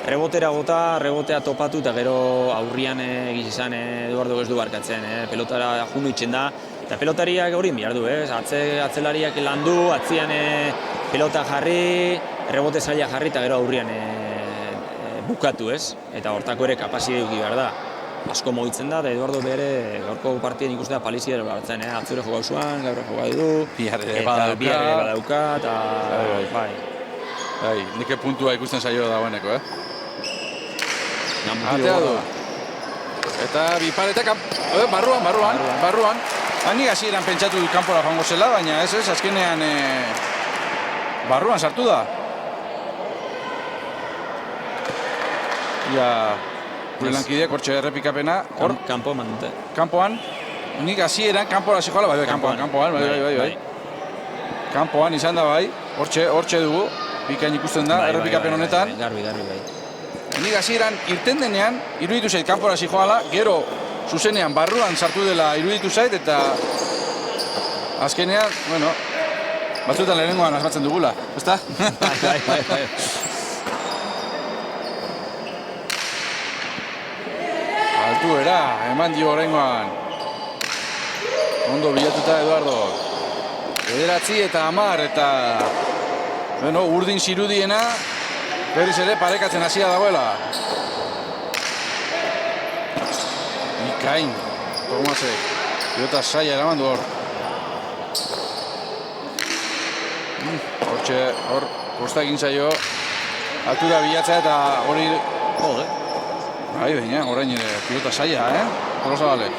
rebotera gota, rebotea topatu eta gero aurrian egizizan Eduardo ez du barkatzen, pelotara junu itxen da. Eta pelotariak hori behar du, atzelariak landu, atzian pelota jarri, rebote zaila jarri eta gero aurrian bukatu, eta hortako ere kapazia eduki behar da. Asko mogitzen da, eta Eduardo bere gaurko partien ikusten da palizia ere hartzen, atzure jokau zuan, gaur jokau du, eta biarre badauka, eta bai. Nik puntua ikusten zaio dagoeneko, Atea du. Eta biparetak, barruan. Nik hasieran pentsatu dut kanpora joango zela, baina ez, azkenean barruan sartu da. Gure lankideak hortxe errepikapena. Kanpoan mandute. Kanpoan. Nik hasieran kanpora zijoala, bai, kanpoan. Kanpoan izan da bai, hortxe dugu. Bikain ikusten da, errepikapen honetan. Garbi. Nik hasieran irten denean, iruditu zait kanpora zijoala, gero zuzenean barruan sartu dela iruditu zait, eta azkenean, bueno, batzuetan lehenengoan asmatzen dugula, ezta? Bai. altuera, eman dio oraingoan. Ondo bilatuta Eduardo. 9 eta 10 eta bueno, urdin zirudiena berriz ere parekatzen hasia dagoela. Ikain, Tomasek, pilota saia eraman du hor. Hortxe, hor, kosta egin zaio, altura bilatzea eta hori... Jode. Bai, baina, orain pilota saia, Tolosabalek.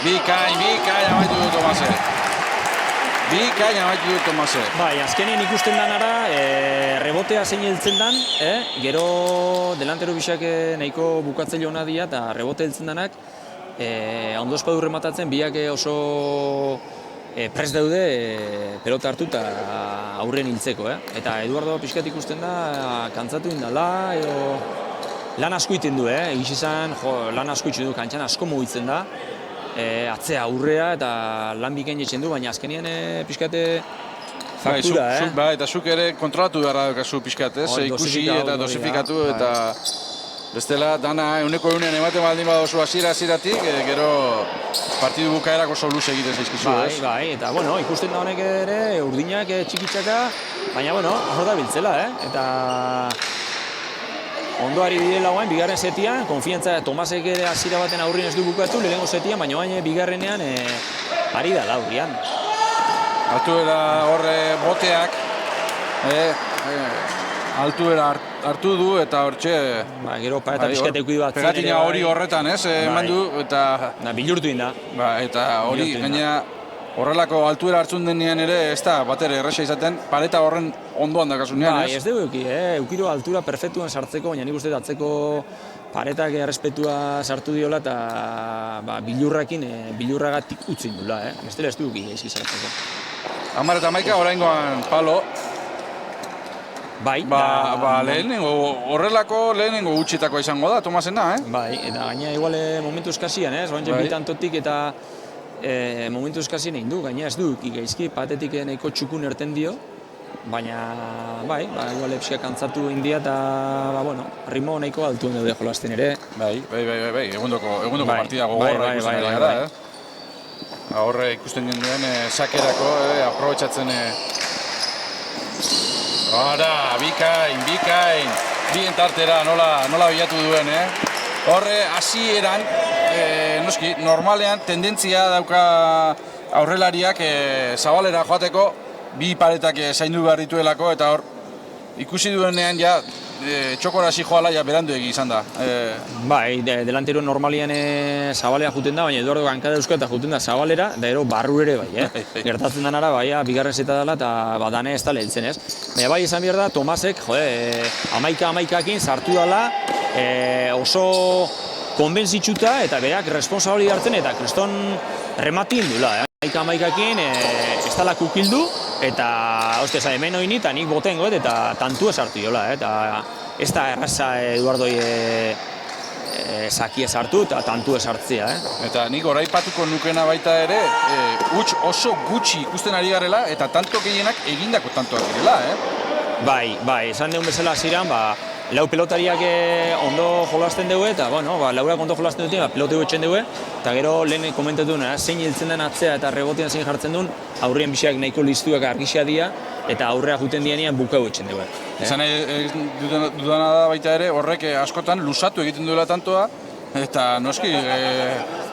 Bikain, amaitu du Tomasek. Bai, azkenien ikusten danara, rebotea zein heltzen dan, gero delantero bisak nahiko bukatzaile hona dira eta rebote heltzen danak, ondo espadu rematatzen, biak oso prest daude pelota hartu eta aurren hiltzeko. Eta Eduardo pixkat ikusten da, kantzatu indala, edo lan asko iten du, egiz izan, lan asko iten du kantxan, asko mugitzen da, atzea aurrea eta lan bikain etxen du, baina azkenien pixkate faktura, eta zuk ere kontrolatu beharra daukazu pixkat, ikusi eta dosifikatu eta bestela dana euneko eunean ematen baldin badozu hasieratik, gero partidu bukaerak oso luze egiten zaizkizu, Bai, eta bueno, ikusten da honek ere urdinak txikitxaka, baina bueno, hor da biltzela, eta ondo ari direla guain, bigarren setian, konfiantza Tomasek ere hasiera baten aurrin ez du bukatu, lehenengo setian, baina baina bigarrenean ari da aurrian. Altuera horre boteak, altuera hartu du eta hortxe... Gero pareta pixkat eukidu batzen ere... Pegatina hori horretan, eman du eta... Bilurtu inda. Eta hori, gaina horrelako altuera hartzun denean ere, ez da, batere erresa izaten, pareta horren ondoan dakasunean, ez dugu eukiro altura perfektuan sartzeko, baina nik uste atzeko paretak errespetua sartu diola eta bilurragatik utzin dula, bestela ez dugu gaizki sartzeko. 10 eta 11 oraingoan palo. Bai, horrelako lehenengo gutxitakoa izango da, Tomasena, Bai, eta gaina igual momentu eskasian, oantxe bitantotik eta momentu eskasien egin du, gaina ez du gaizki, patetik nahiko txukun erten dio, baina, bai, igual epsiak kantzatu india eta, ritmo nahiko altuen daude jolasten ere. Bai, egundoko partida gogorra ikusten gara, Horre ikusten duen sakerako, aprobetxatzen... Ara, bikain, bien tartera nola bilatu duen, Horre, hasieran, noski, normalean tendentzia dauka aurrelariak zabalera joateko, bi paretak zaindu behar dituelako, eta hor, ikusi duenean ja, txokora joala ja berandu egi izan da. Bai, delantero normalian zabalea juten da, baina Eduardo gankada euskal eta juten da zabalera, da ero barru ere bai, Gertatzen denara, bai, bigarren zeta dela eta dane ez da lehentzen, Baina bai, izan behar da, Tomasek, 11-11ekin sartu dela, oso konbentzitsuta eta berak responsabili hartzen eta kriston rematin dula, 11-11ekin ez dela kukildu, eta, hemen oini eta nik boten goet eta tantua sartu diola, eta ez da erraza Eduardoi sakia sartu eta tantua sartzea, Eta nik oraipatuko nukena baita ere, oso gutxi ikusten ari garela eta tanto gehienak egindako tantoak direla, Bai, esan deun bezala ziren, lau pelotariak ondo jolasten dugu eta, laurak ondo jolasten dute, peloteu etxen dugu, eta gero lehen komentatu duen, zein hiltzen den atzea eta rebotean zein jartzen duen, aurrien biseak nahiko listuak argixia dira, eta aurrea juten dienean bukau etxen dugu. Esan dudana da baita ere, horrek askotan lusatu egiten duela tantoa, eta noski,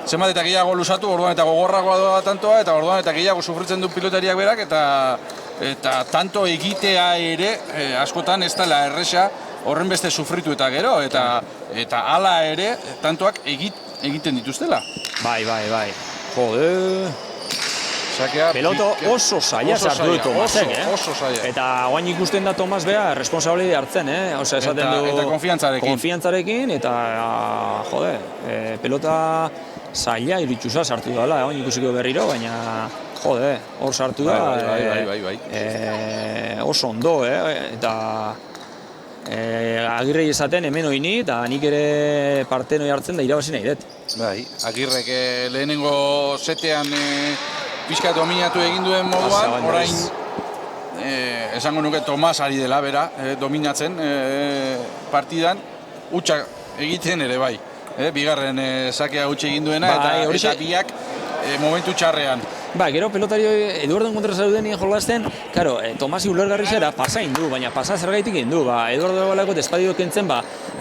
zenbat eta gehiago lusatu, orduan eta gogorragoa doa tantoa, eta orduan eta gehiago sufritzen du pilotariak berak, eta tanto egitea ere, askotan ez dela erresa, horren beste sufritu eta gero, eta hala ere, tantoak egiten dituztela. Bai. Jode... Peloto oso zaila sartu du Tomasek, Oso zaila. Eta guain ikusten da Tomas bea responsabili hartzen, esaten du... Eta konfiantzarekin. Konfiantzarekin, eta, pelota zaila iritsuza sartu dela, guain ikusiko berriro, baina, hor sartu da... Bai. Oso ondo, eta... Agirrei esaten hemen oini, eta nik ere parte noi hartzen da irabazi nahi dut. Bai, Agirrek lehenengo setean pixka dominatu egin duen moduan, orain esango nuke Tomas ari dela, bera, dominatzen partidan, hutsak egiten ere bai. bigarren sakea utxe egin duena, eta biak momentu txarrean. Gero pelotario Eduardo kontra zaudenen jolasten, karo, Tomasi ulergarri zera pasa indu, baina pasa zergaitik indu, Eduardo balako despadio kentzen,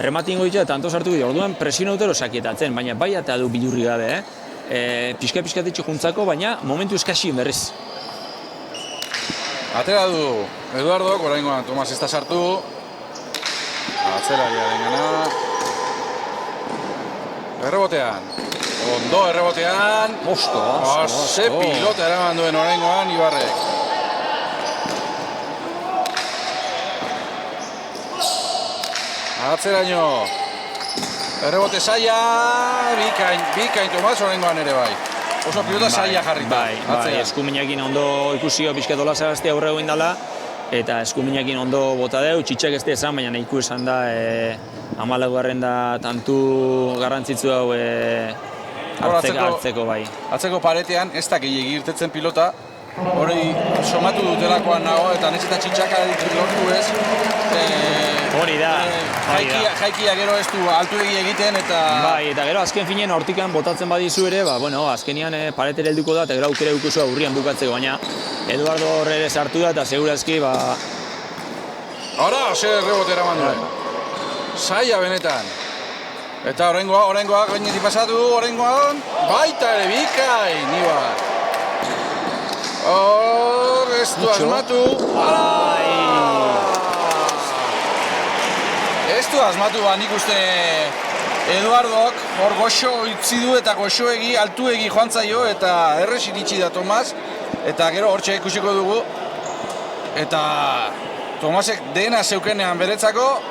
rematin goitza eta anto sartu gero, orduan presio nautero sakietatzen, baina bai eta du bilurri gabe, pixka-pixkatitxo juntzako, baina momentu eskasi berriz. Atera du Eduardo, oraingoan Tomas ez da sartu, atzelaria dengana, errebotean. Ondo errebotean. Ze pilota eraman duen oraingoan Ibarrek. Atzeraino. Errebote zaila. Bikain Tomas oraingoan ere bai. Oso pilota zaila jarrita. Bai, eskuminakin ondo ikusio pixket olazagazte aurre egin dela. Eta eskuminakin ondo bota deu, txitsak ez esan, baina nahiku esan da 14. da tantu garrantzitsu hau hartzeko bai. Atzeko paretean ez da gehiagi irtetzen pilota, hori somatu dutelakoan nago eta nahiz eta txintxaka lortu ez. Hori da. Jaikia gero ez du altu egiten eta... Bai, eta gero azken finean hortikan botatzen badizu ere, azkenian paretera helduko da eta gero aukera dukuzu aurrian bukatzeko, baina Eduardo horre ere sartu da eta segurazki Hora, zer rebote eraman duen. Zaila benetan. Eta oraingoa gainetik pasatu, oraingoan baita ere bikain, Ibar. Ez du asmatu. Ez du asmatu, nik uste Eduardok hor goxo itzi du eta goxoegi, altuegi joan zaio eta errez iritsi da Tomas. Eta gero hortxe ikusiko dugu. Eta Tomasek dena zeukenean beretzako,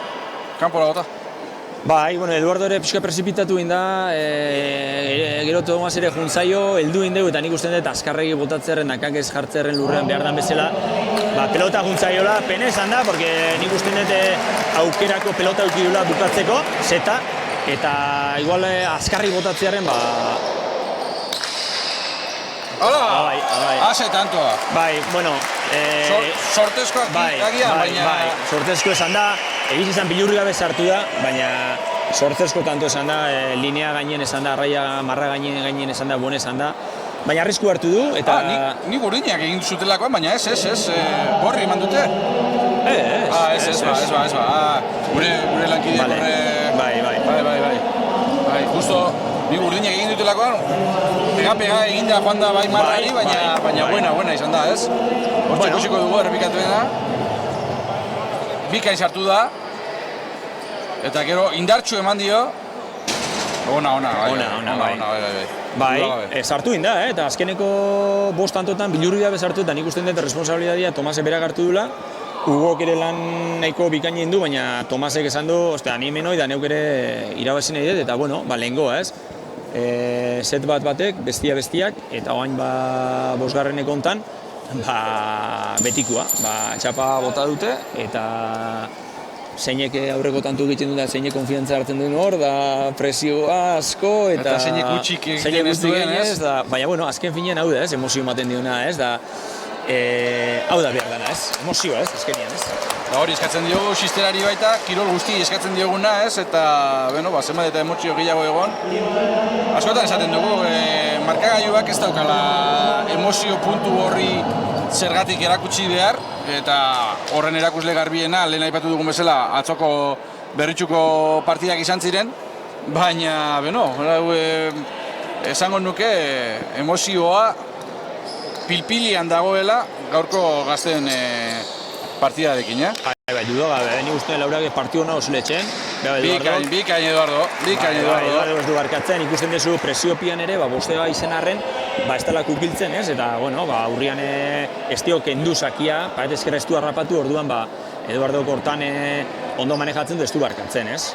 kanpora bota. Bai, Eduardo ere pixka prezipitatu inda, gero Tomas ere juntzaio, heldu indegu eta nik usten dut azkarregi botatzearen, nakak ez jartzearen lurrean behar dan bezala. Pelota juntzaiola, pene esan da, porque nik usten dut aukerako pelota eukidula bukatzeko, zeta, eta igual azkarri botatzearen, Hala, haze tantoa. Bai, sortezkoak agian, baina... Bai, sortezko esan da, egiz izan bilurri gabe sartu da, baina sortezko tanto esan da, linea gainen esan da, raia marra gainen esan da, bone esan da. Baina arrisku hartu du, eta... Ni burdinak egin zutelakoan, baina ez, borri eman dute. Ez. Gure lankide, Bai. Justo, ni burdinak egin dutelakoan, pega eginda joan da bai marrari, baina buena izan da, ez? Hortxe ikusiko dugu errepikatu dena. Bikain sartu da. Eta gero indartxu eman dio. Ona, bai. Sartu inda, eta azkeneko 5 tantotan bilurri gabe sartu, eta nik usten dut responsabilidadia Tomase berak hartu dula. Hugok ere lan nahiko bikain egin du, baina Tomasek esan du, ni menoi da neuk ere irabazi nahi dut, eta lehengoa, ez? Set batek, bestiak, eta oain 5. hontan, betikoa, txapa bota dute, eta zeinek aurreko tantu egiten du da, zeinek konfiantza hartzen duen hor, da presioa asko, eta zeinek utxik egiten ez duen, ez? Baina, azken finean hau da, ez, emozio ematen diona, ez, da, hau da behar dana, ez, emozioa, ez, azkenian, ez. Hori eskatzen diogu xisterari baita, kirol guzti eskatzen dioguna, ez, eta, zenbat eta emozio gehiago egon. Askotan esaten dugu, markagailuak ez daukala emozio puntu horri zergatik erakutsi behar, eta horren erakusle garbiena, lehen aipatu dugun bezala, atzoko berritxuko partidak izan ziren, baina, esango nuke emozioa pilpilian dagoela gaurko gazten partidarekin, Bai, dudo gabe, ni uste laurak partidu hona oso letxen. Bikain Eduardo. Eduardo ez du barkatzen, ikusten duzu presiopian ere, bostega izen arren, ez dela kukiltzen, ez? Eta, urrian ez dio kendu sakia, paretezkera ez du harrapatu, orduan, Eduardo kortan ondo manejatzen du ez du barkatzen, ez?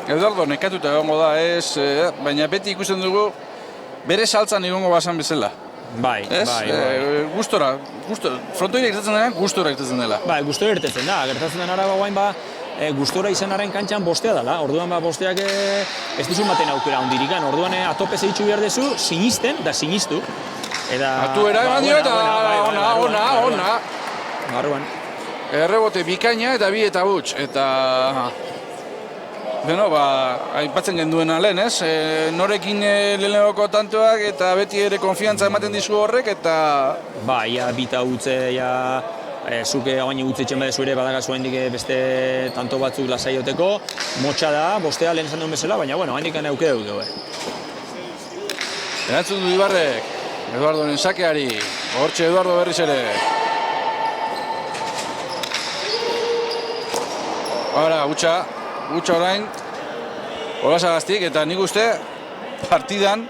Eduardo nekatuta egongo da, ez, baina beti ikusten dugu bere saltzan egongo basan bezala. Bai. Gustora, frontoira irtetzen dena, gustora irtetzen dela. Bai, gustora irtetzen da, gertatzen den araba guain gustora izenaren kantxan bostea dela, orduan bosteak ez duzu maten aukera ondirikan, orduan atope zeitzu behar dezu, sinisten, da sinistu. Atuera eman dio eta ona. Barruan. Errebote bikaina eta bi eta huts, eta... Beno, aipatzen genduena lehen, ez? Norekin lehenengoko tantoak eta beti ere konfiantza ematen dizu horrek eta... Ia bita utze, zuke hain utzitzen badezu ere badagazu hendik beste tanto batzuk lasaioteko. Motxa da, bostea lehen esan duen bezala, baina hendik auke dugu. Erantzun du Ibarrek, Eduardoren sakeari, hortxe Eduardo berriz ere. Hora, gutxa orain, Olasagaztik, eta nik uste partidan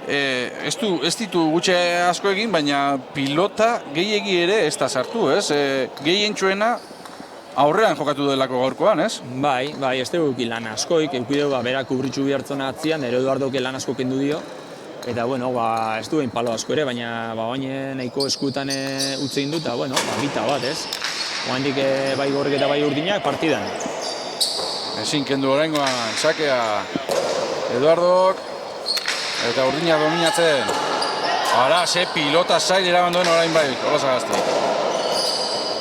ez ditu gutxe asko egin, baina pilota gehiegi ere ez da sartu, ez? Gehientsuena aurrean jokatu delako gaurkoan, ez? Bai, ez dugu lan askoik, eukideu berak kubritxu bihartzona atzian, ero Eduardoke lan asko kendu dio, eta ez du egin palo asko ere, baina baina nahiko eskuetan utze egin dut, eta bita bat, ez? Oandik bai gorrik eta bai urdinak partidan. Ezin kendu oraingoan sakea Eduardok eta urdinak dominatzen. Ara, ze pilota zail eraman duen orain bai, Olasagaztik.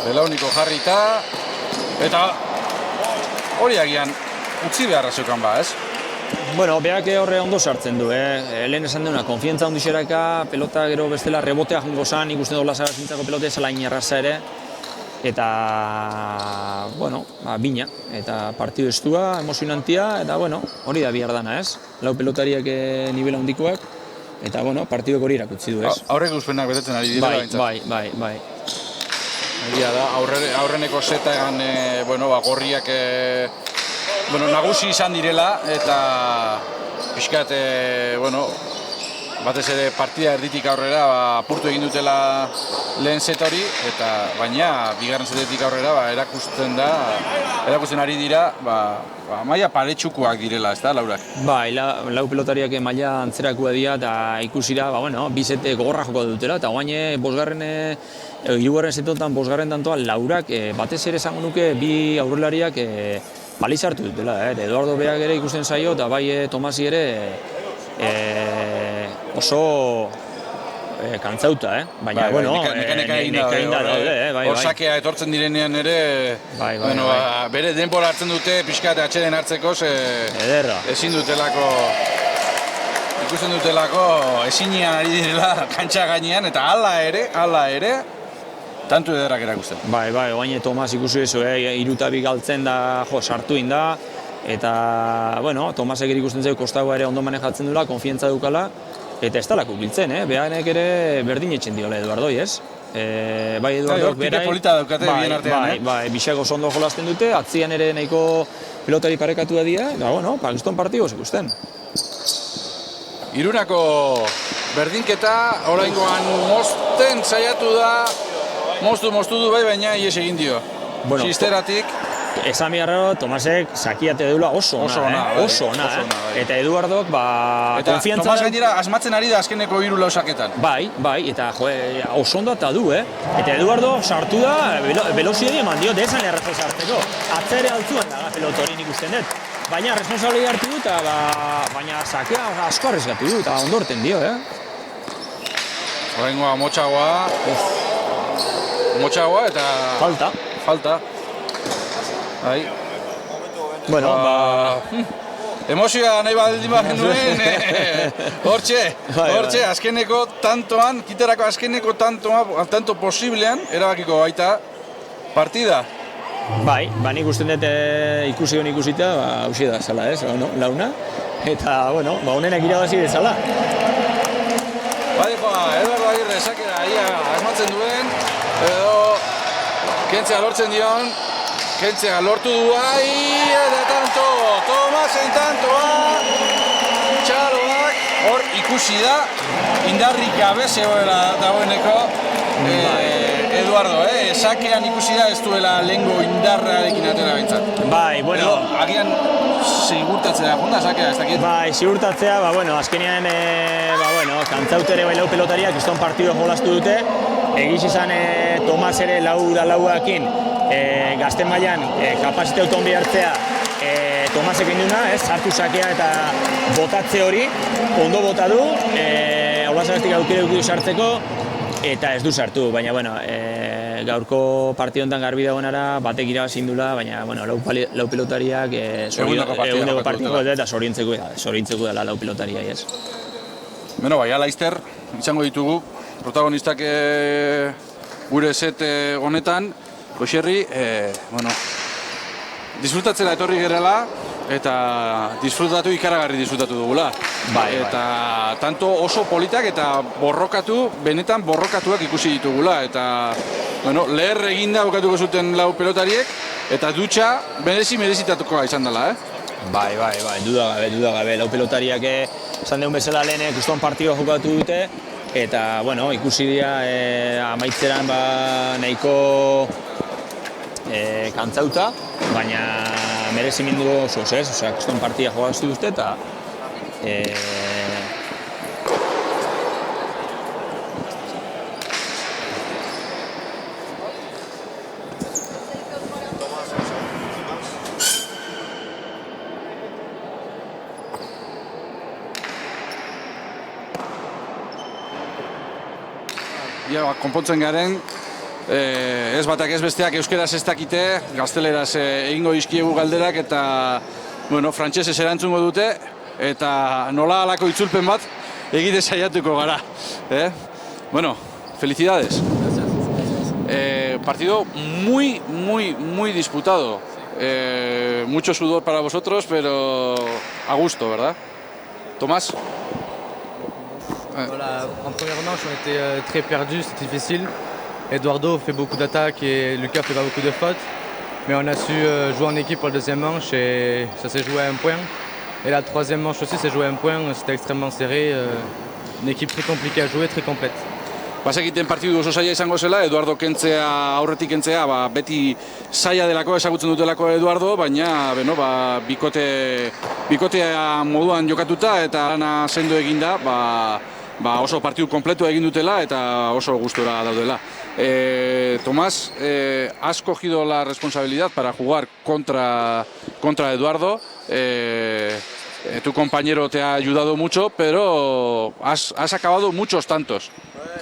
Belauniko jarrita eta hori agian utzi beharra zeukan ez? Beak horre ondo sartzen du, lehen esan duena, konfientza ondixeraka, pelota gero bestela rebotea jungo zan, ikusten du Olasagazintzako pelota ezala inerraza ere, eta, bina, eta partidu estua, emozionantia, eta, hori da bihar dana, ez? Lau pelotariak nivela handikoak, eta, partiduk hori irakutsi du, ez? Aurrek uzpenak betetzen ari dira, bai. Egia da, aurreneko zetan, gorriak, nagusi izan direla, eta pixkat, batez ere partida erditik aurrera apurtu egin dutela lehen set hori, eta baina bigarren setetik aurrera erakusten ari dira maila paretsukoak direla, ez da, Laurak? Bai, lau pelotariak maila antzerakua dira eta ikusira, bi sete gogorra joko dutela, eta guain hirugarren setotan bosgarren tantoa Laurak batez ere esango nuke bi aurrelariak balizartu dutela, Eduardo berak ere ikusten zaio, eta bai Tomasi ere oso kantzauta, baina, nekain da daude, bai. Sakea etortzen direnean ere, bere denbora hartzen dute, pixkat atxeden hartzeko, ederra. Ezin dutelako, ikusten dutelako, ezinean ari direla kantxa gainean, eta hala ere, tantu ederrak erakusten. Bai, oain Tomas ikusi ezo, irutabik galtzen da, sartu inda, eta, Tomasek ikusten zeu kostagoa ere ondo manejatzen dula, konfientza dukala, eta ez talako biltzen, behanek ere berdin etxen diola Eduardoi, ez? Bai, Eduardok berai... polita daukate bien artean, Bixako zondo jolasten dute, atzian ere nahiko pelotari parekatu da dira, eta, gizton partiduz ikusten. Irunako berdinketa, oraingoan mozten saiatu da, moztu du bai, baina ies egin dio. Xisteratik. Esan biharro, Tomasek sakiate deula oso ona. Eta Eduardok, konfiantza... Tomas gainera asmatzen ari da azkeneko 3 lausaketan. Bai, eta oso ondo eta du, Eta Eduardo sartu da, veloziedi eman dio, desan errazo sartzeko. Atzere altzuan da, pelotorin ikusten dut. Baina, responsabili hartu du, baina sakea asko arrezgatu du, eta ondorten dio, Horrengoa motxagoa eta... Falta. Bai. Emozioa nahi baldin nuen, hortxe, azkeneko tantoan, kiterako azkeneko tanto posiblean, erabakiko baita partida. Bai, nik usten dut ikusi honi ikusita, hausia da zala, launa, eta, honenak irabazi bezala. Eduardo Agirre sakera asmatzen duen, edo kentzea lortzen dion, kentzea lortu du, eta tanto, Tomasen tantoa, txaloak, hor ikusi da, indarrik gabe zegoela dagoeneko Eduardo, sakean ikusi da ez duela lehengo indarrarekin atera bintzat. Bai, agian sigurtatzea jonda sakea, ez dakit? Bai, sigurtatzea, azkenean, kantzautere bai lau pelotariak izton partidu jolastu dute, egiz izan Tomas ere lauakin, gazten mailan kapazite auton behartzea Tomasek induna, sartu sakea eta botatze hori, ondo bota du, Olasagaztik aukera dukidu sartzeko, eta ez du sartu, baina, gaurko partido honetan garbi dagoenara batek irabazi indula, baina bueno, lau pilotariak egundeko partidako eta zoriontzeko dela lau pilotariak, ez. Beno, bai, laizter, izango ditugu, protagonistak gure set honetan, Goxerri, bueno, disfrutatzera etorri gerela, eta disfrutatu ikaragarri disfrutatu dugula. Bai, eta tanto oso politak eta benetan borrokatuak ikusi ditugula. Eta, bueno, leher eginda bukatuko zuten lau pelotariek, eta dutxa merezitatukoa izan dela, Bai, duda gabe, lau pelotariak esan deun bezala lehen kuston partidua jokatu dute, eta, bueno, ikusi dira amaitzeran nahiko kantzauta, baina merezimendu osoz, ez? Osea, kuston partida jokatu dute, eta konpontzen garen, ez batak ez besteak euskeraz ez dakite, gazteleraz egingo izkiegu galderak eta, bueno, frantsesez erantzungo dute, eta nola halako itzulpen bat egite saiatuko gara. Bueno, felicidades. Partido muy disputado. Mucho sudor para vosotros, pero a gusto, ¿verdad? Tomás. Voilà, en première manche, on était très perdus, c'était difficile. Eduardo fait beaucoup d'attaques et Lucas fait pas beaucoup de fautes. Mais on a su jouer en équipe pour la deuxième manche et ça s'est joué à un point. Et la troisième manche aussi s'est joué à un point, c'était extrêmement serré. Une équipe très compliquée à jouer, très complète. Bazekiten partidu oso zaila izango zela, Eduardo aurretik kentzea, beti zaila delako ezagutzen dutelako Eduardo, baina bikotea moduan jokatuta eta lana sendo eginda, oso partidu kompletu egin dutela eta oso gustora daudela. Tomás, has cogido la responsabilidad para jugar contra Eduardo. Tu compañero te ha ayudado mucho, pero has acabado muchos tantos.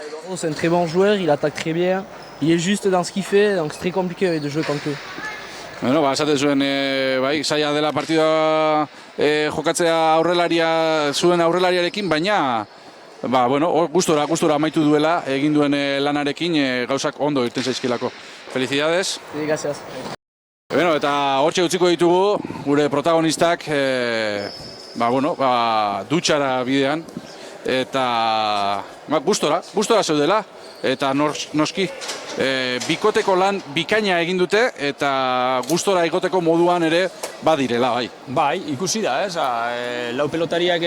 Eduardo, c'est un très bon joueur, il attaque très bien, il est juste dans ce qu'il fait, donc c'est très compliqué de jouer contre eux. Bueno, esaten zuen, zaila dela partida jokatzea zuen aurrelariarekin, baina gustora amaitu duela, egin duen lanarekin, gauzak ondo irten zaizkilako. Felicidades. Sí, gracias. Eta hortxe utziko ditugu, gure protagonistak, dutxara bidean, eta gustora zeudela, eta noski, bikoteko lan bikaina egin dute, eta gustora egoteko moduan ere badirela, bai. Bai, ikusi da, ez? Lau pelotariak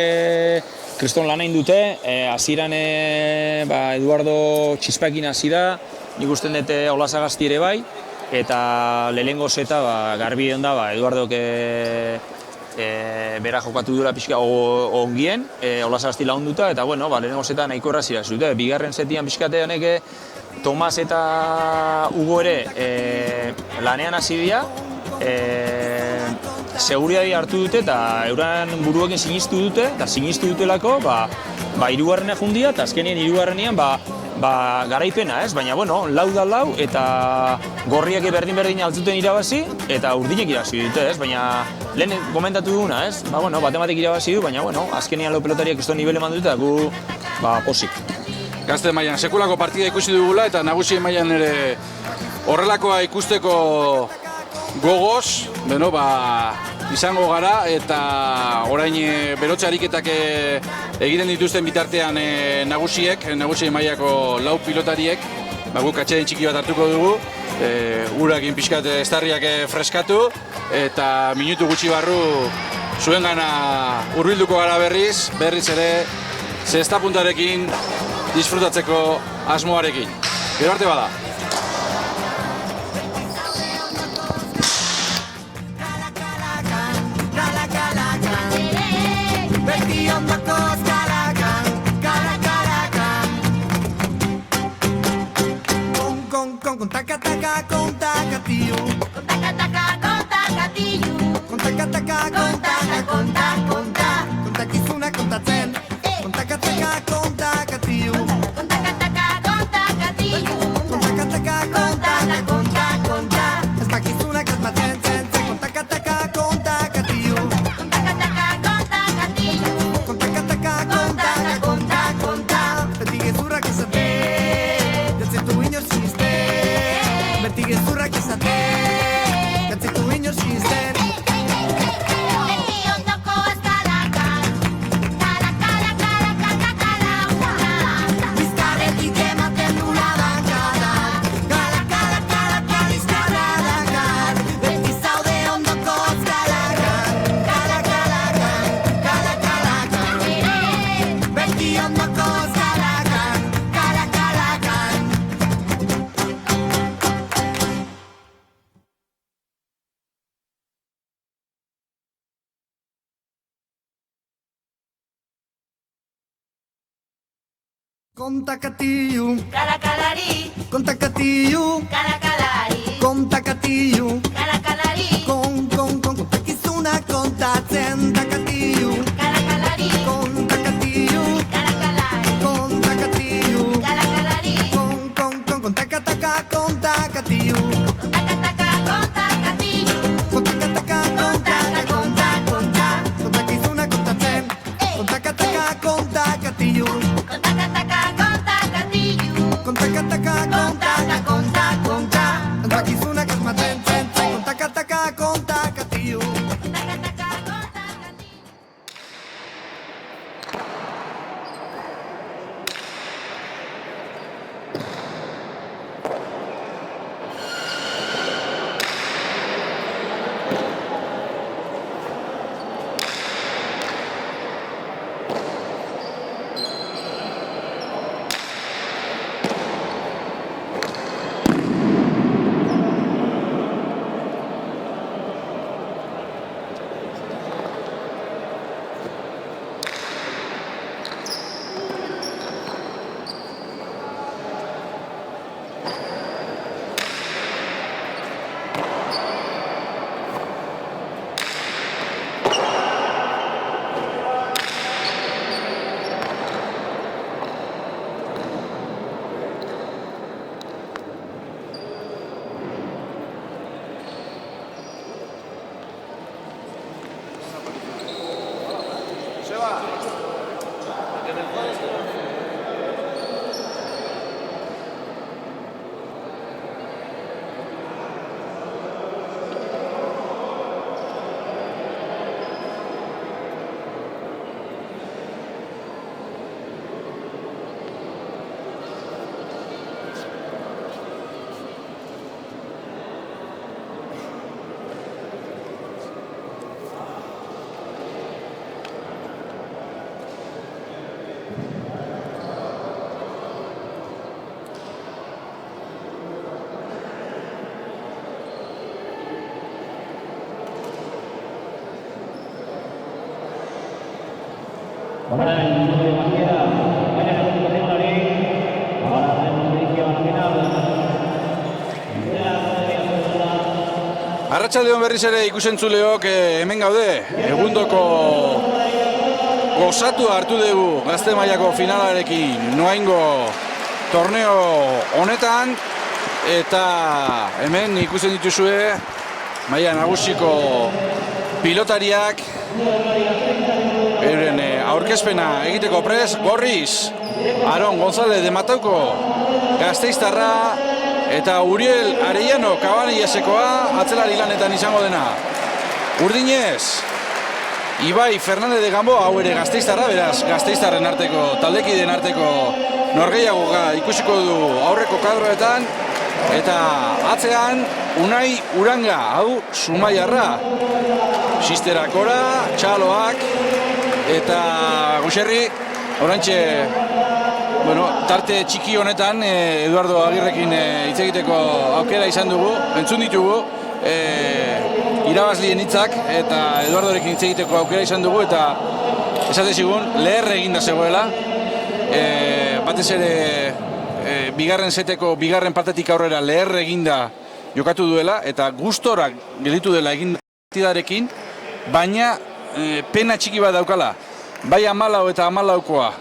kriston lan egin dute, hasieran Eduardo txispakin hasi da, nik usten dute Olasagasti ere bai, eta lehenengo zeta garbi egon da, Eduardok bera jokatu duela pixka ongien, Olasagasti lagunduta, eta lehenengo zeta nahiko errazira zute. Bigarren zetian pixkate honek Tomas eta Hugo ere lanean hasi dira, seguridadi hartu dute eta euran buruekin sinistu dute, eta sinistu dutelako hirugarrena jundia, eta azkenien hirugarrenean garaipena, ez? Baina, lau da lau, eta gorriak berdin altzuten irabazi, eta urdinek irabazi dute, ez? Baina, lehen komentatu duguna, ez? Batematik irabazi du, baina, azkenean lau pelotariak ez nivele mandu dute, eta gu, posik. Gazte mailan, sekulako partida ikusi dugula, eta nagusien mailan ere horrelakoa ikusteko gogoz, izango gara, eta orain berotze ariketak egiten dituzten bitartean nagusien mailako lau pilotariek, guk atxeden txiki bat hartuko dugu, urakin pixkat estarriak freskatu, eta minutu gutxi barru zuengana hurbilduko gara berriz ere zesta puntarekin disfrutatzeko asmoarekin. Gero arte bada. Con taca taca con tacatillo, con taca taca con tacatillo, con taca taca con taca con taca con taca con taquizuna con tatzen, con taca taca con tacatillo, con taca taca con tacatillo, con taca Kontakatilu, Karakalari, kontakatilu, karakalari, kontakatilu, karakalari, kontakizuna kontatzen takatilu, karakalari, kontakatilu, karakalari, kontakatilu, karakalari, kontakataka kontakatilu, kontakataka, kontakatilu, kontakataka kontakizuna kontatzen, kontakataka kontakatilu, kontakataka, kontakatilu, kontakataka kontakizuna kasmatzen, kontakataka kontakatilu. kontakataka, kontakatilu. Arratsaldeon berriz ere ikusentzuleok hemen gaude, egundoko gozatu hartu dugu gazte mailako finalarekin noaingo torneo honetan, eta hemen ikusten dituzue maila nagusiko pilotariak euren aurkezpena egiteko prest. Gorriz, Aron González de Matauko Gasteiztarra eta Uriel Arellano Kabanillasekoa atzelari lanetan izango dena. Urdinez, Ibai Fernández de Gamboa, hau ere Gasteiztarra, beraz Gasteiztarren arteko, taldekideen arteko norgehiagoka ikusiko du aurreko kadroetan, eta atzean Unai Uranga, hau Zumaiarra, Sisterakora, Txaloak, eta Guxerri, orantxe, tarte txiki honetan Eduardo Agirrekin hitz egiteko aukera izan dugu, entzun ditugu irabazlien hitzak, eta Eduardorekin hitz egiteko aukera izan dugu, eta esate zigun, leher eginda zegoela, batez ere bigarren seteko, bigarren partetik aurrera leher eginda jokatu duela, eta gustora gelditu dela egin partidarekin, baina pena txiki bat daukala, bai 14 eta 14koa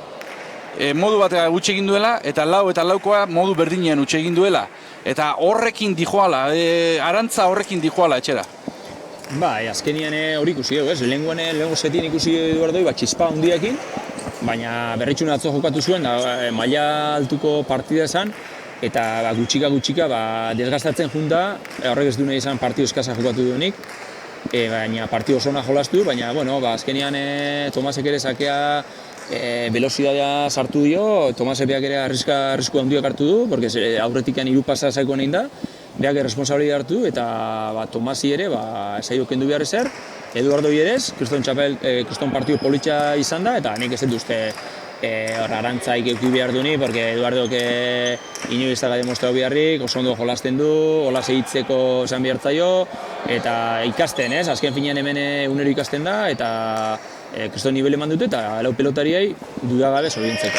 modu batera utxe egin duela, eta 4 eta 4koa modu berdinean utxe egin duela, eta horrekin dijoala, arantza horrekin dijoala etxera. Bai, azkenian hori ikusi dugu, ez? Lehengo setien ikusi Eduardoi, txispa handiekin, baina berritxun atzo jokatu zuen, maila altuko partida esan, eta gutxika desgastatzen junta, horrek ez du nahi izan partidu eskasa jokatu duenik, baina partidu oso ona jolastu, baina, azkenian Tomasek ere sakea velozidadea sartu dio, Tomasepeak ere arrisku handiak hartu du, porque aurretikan 3 pasa zaiko nein da, beak responsabilidad hartu, eta Tomasi ere, esaio kendu behar ezer, Eduardo ere, kriston partidu politxa izan da, eta nik ez dut uste arantzaik euki behar dueni, porque Eduardo inoiz daga demostratu beharrik, oso ondo jolasten du, hola segitzeko esan behartzaio, eta ikasten, azken finean hemen unero ikasten da, eta kriston nibel eman dute, eta lau pelotariai dudagabe zoriontzeko.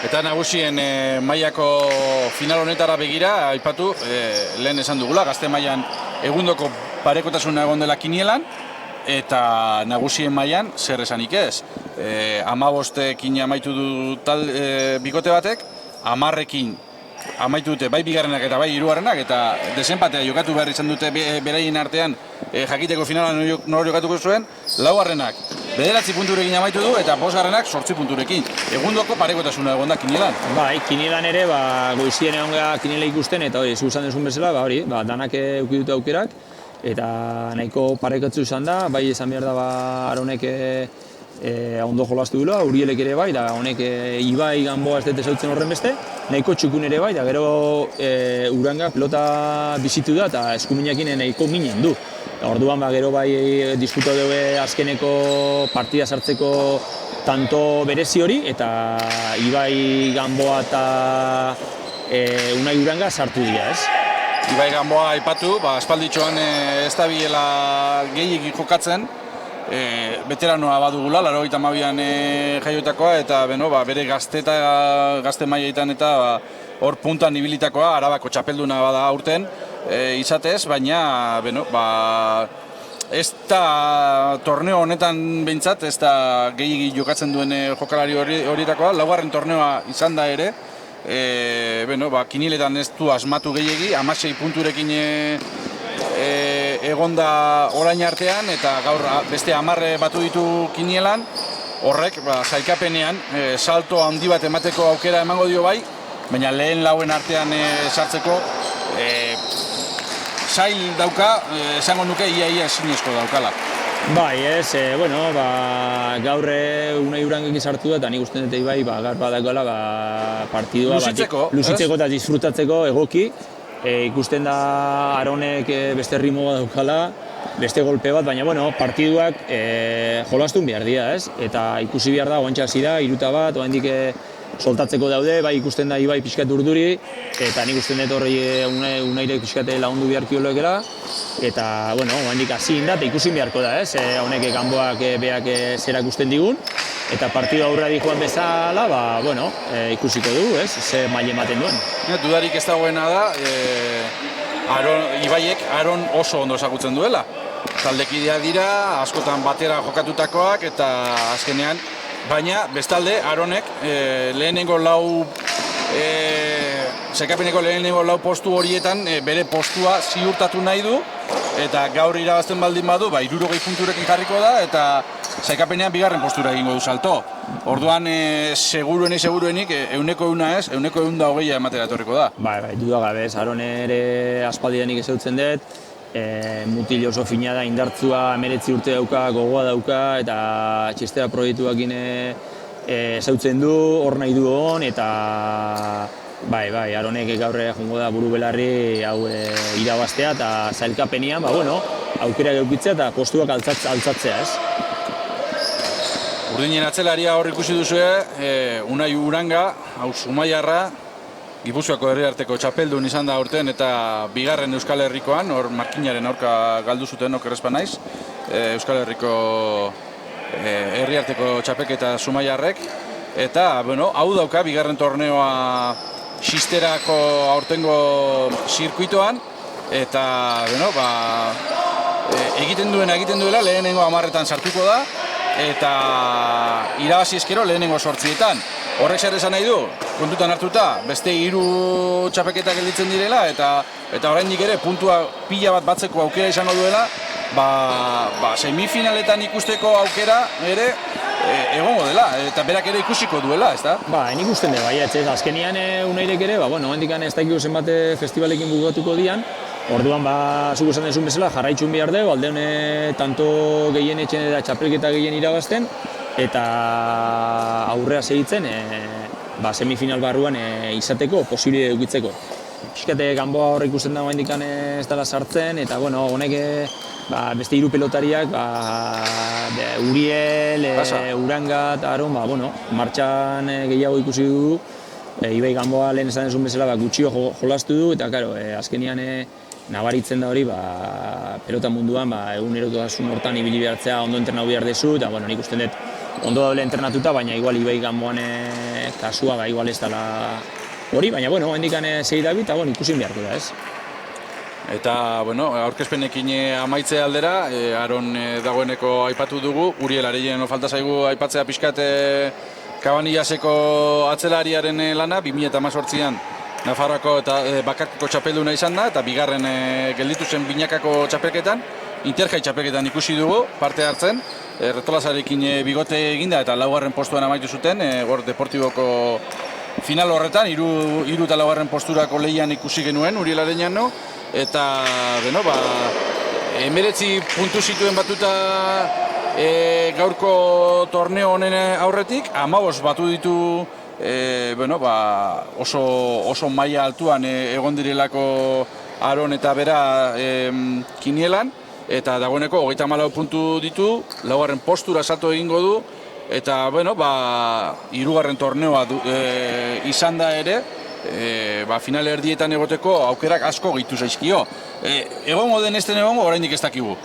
Eta nagusien mailako final honetara begira, aipatu, lehen esan dugula, gazte mailan egundoko parekotasuna egon dela kinielan, eta nagusien mailan zer esanik ez. 15ekin amaitu du bikote batek, 10ekin amaitu dute bai bigarrenak eta bai hirugarrenak, eta desenpatea jokatu behar izan dute beraien artean jakiteko finalan nor jokatuko zuen. Laugarrenak 9 punturekin amaitu du eta 5garrenak 8 punturekin. Egundoko parekotasuna egon da kinielan. Bai, kinielan ere, goizien egon gara kiniela ikusten, eta hori, zuzan duzun bezala, danak eduki dute aukerak, eta nahiko parekatzu izan da, bai esan behar da Aronek ondo jolastu dula, Urielek ere bai, da honek Ibai Ganboa ez dut ezautzen horren beste, nahiko txukun ere bai, da gero Uranga pelota bizitu da eta eskuminakin nahiko minen du. Orduan gero bai diskutau dugu azkeneko partida sartzeko tanto berezi hori, eta Ibai Ganboa eta Unai Uranga sartu dira, ez? Ibai Ganboa aipatu, aspalditxoan ez da bilela gehiagik jokatzen, veteranoa badugula, 82an jaiotakoa, eta bere gazte mailetan eta hor puntan ibilitakoa, Arabako txapelduna bada aurten izatez, baina ez da torneo honetan behintzat, ez da gehiagik jokatzen duen jokalari horietakoa, 4. torneoa izan da ere, kiniletan ez du asmatu gehiagi, 16 punturekin egonda orain artean, eta gaur beste 10 batu ditu kinielan, horrek sailkapenean salto handi bat emateko aukera emango dio bai, baina lehen lauen artean sartzeko zail dauka, esango nuke ia ezinezko daukala. Bai, ez, gaur Unai Urangekin sartu da, eta nik uste dut Ibai gaur badagoela partidua luzitzeko eta disfrutatzeko egoki. Ikusten da Aronek beste ritmo bat daukala, beste golpe bat, baina partiduak jolastun behar dira, ez? Eta ikusi behar da, oantxe hasi da, 3 oraindik soltatzeko daude, bai ikusten da Ibai pixkat urduri, eta nik usten dut horri Unairek pixkat lagundu beharko lekera, eta oandik hasi da, eta ikusi beharko da, ez? Honek Ganboak beak zerak usten digun, eta partidu aurra joan bezala, ikusiko du, ez? Ze maile ematen duen. Dudarik ez dagoena da, Ibaiek Aron oso ondo ezagutzen duela. Taldekidea dira, askotan batera jokatutakoak, eta azkenean, baina bestalde Aronek lehenengo lau sailkapeneko lehenengo lau postu horietan bere postua ziurtatu nahi du, eta gaur irabazten baldin badu 60 punturekin jarriko da, eta sailkapenean 2. postura egingo du salto. Orduan seguruenik 100 ez, 120 ematera etorriko da. Bai, duda gabe, Aron ere aspaldidanik ezautzen dut, mutil oso fina da, indartzua, 19 urte dauka, gogoa dauka, eta txistera proiektuakin ezautzen du, hor nahi du hon, eta bai, Aronek gaur jongo da buru belarri hau irabaztea, eta zailkapenean, aukera geukitzea eta postuak altzatzea, ez? Urdinen atzelaria hor ikusi duzue, Unai Uranga, hau Zumaiarra, Gipuzkoako herriarteko txapeldun izan da aurten, eta 2. Euskal Herrikoan, hor markinaren aurka galdu zuten okerrezpan naiz, Euskal Herriko herriarteko txapeketa Zumaiarrek, eta hau dauka 2. torneoa Xisterako aurtengo zirkuitoan, eta egiten duela lehenengo 10etan sartuko da, eta irabazi ezkero lehenengo 8etan. Horrek zer esan nahi du, kontutan hartuta, beste 3 txapeketak gelditzen direla, eta oraindik ere puntua pila bat batzeko aukera izango duela, semifinaletan ikusteko aukera ere egongo dela, eta berak ere ikusiko duela, ez da? Nik usten dut, ez, azkenian Unairek ere, handikan ez dakigu zenbat festivalekin bukatuko dian, orduan, zuk esan dezun bezala, jarraitxun behar dugu, aldeone tanto gehien etxen eta txapelketa gehien irabazten, eta aurrea segitzen semifinal barruan izateko, posible edukitzeko. Piskate Ganboa hor ikusten dago handikan ez dela sartzen, eta honek beste 3 pelotariak, Uriel, Uranga eta Aron, martxan gehiago ikusi dugu, Ibai Ganboa lehen esan dezun bezala gutxio jolastu du, eta azkenian nabaritzen da hori, pelota munduan egunerotasun hortan ibili behartzea ondo entrenatu behar dezu, eta nik usten dut ondo daule entrenatuta, baina igual Ibai Ganboan kasua, igual ez dela hori, baina, bueno, hendikan segi dabi, eta, ikusin beharko da, ez? Eta, aurkezpenekin amaitze aldera, Aron dagoeneko aipatu dugu, Uriel Areien falta zaigu aipatzea pixkat Cabanillaseko atzelariaren lana, 2018an Nafarroako eta bakarkako txapelduna izan da, eta bigarren gelditu zen binakako txapelketan, Interjai txapelketan ikusi dugu, parte hartzen, Retolazarekin bigote eginda eta laugarren postuan amaitu zuten, gor Deportiboko final horretan, hiru eta laugarren posturako lehian ikusi genuen, Uriel Areñano, eta, 19 puntu zituen batuta gaurko torneo honen aurretik, 15 batu ditu oso maila altuan egon direlako Aron eta bera kinielan, eta dagoeneko 34 puntu ditu, laugarren postura salto egingo du, eta, hirugarren torneoa izan da ere, final erdietan egoteko aukerak asko gehitu zaizkio. Egongo den ezten egongo, oraindik ez dakigu.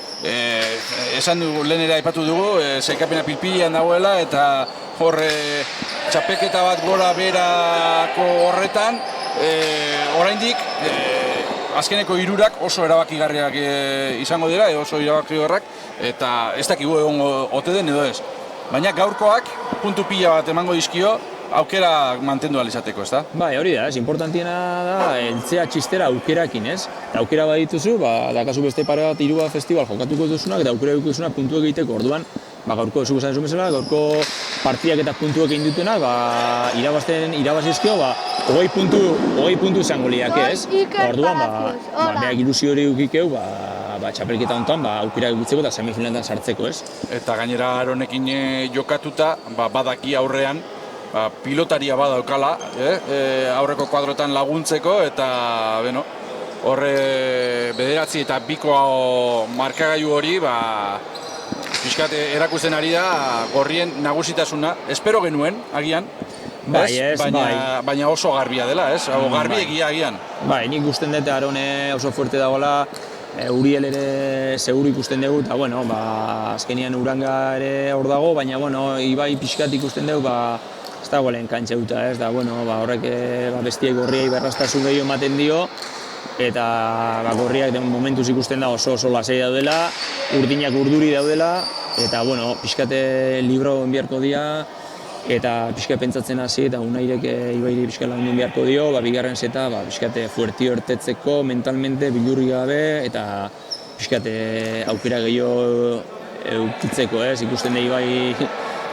Esan dugu, lehen ere aipatu dugu, sailkapena pilpilean dagoela, eta hor txapelketa bat gora berako horretan, oraindik azkeneko hirurak oso erabakigarriak izango dira, oso erabakigarriak, eta ez dakigu egongo ote den edo ez. Baina gaurkoak puntu pila bat emango dizkio, aukera mantendu ahal izateko, ez da? Bai, hori da, importantiena da, eltzea txistera aukerakin, ez? Aukera badituzu, dakazu beste pare bat hiru bat festival jokatuko duzunak, eta aukera duzunak puntuak egiteko, orduan, gaurko zuk esan bezala, gaurko partidak eta puntuak egin dutenak, irabazizkio, 20 puntu izango liake, ez? Orduan, behak ilusio hori ukikeu, txapelketa honetan, aukera egitzeko eta semifinaletan sartzeko, ez? Eta gainera Aronekin jokatuta, badaki aurrean, pilotaria badaukala, aurreko kuadrotan laguntzeko, eta, horre bederatzi eta biko markagailu hori, pixkat erakusten ari da gorrien nagusitasuna, espero genuen, agian, baina oso garbia dela, ez? Garbi egia agian. Nik ikusten dut Arone oso fuerte dagoela, Uriel ere seguru ikusten dugu, eta, azkenian Uranga ere hor dago, baina, Ibai pixkat ikusten dugu, ez dagoelen kantxeuta, ez da, horrek bestiek gorriai berraztasun gehiago ematen dio, eta gorriak momentuz ikusten da oso lasai daudela, urdinak urduri daudela, eta pixkate libro enbiarko dira, eta pixka pentsatzen hasi, eta Unairek Ibairi pixka lagundu enbiarko dio, bigarren zeta pixkate fuertio ertetzeko, mentalmente bilurri gabe, eta pixkate aukera gehiago eukitzeko, ez, ikusten da Ibai,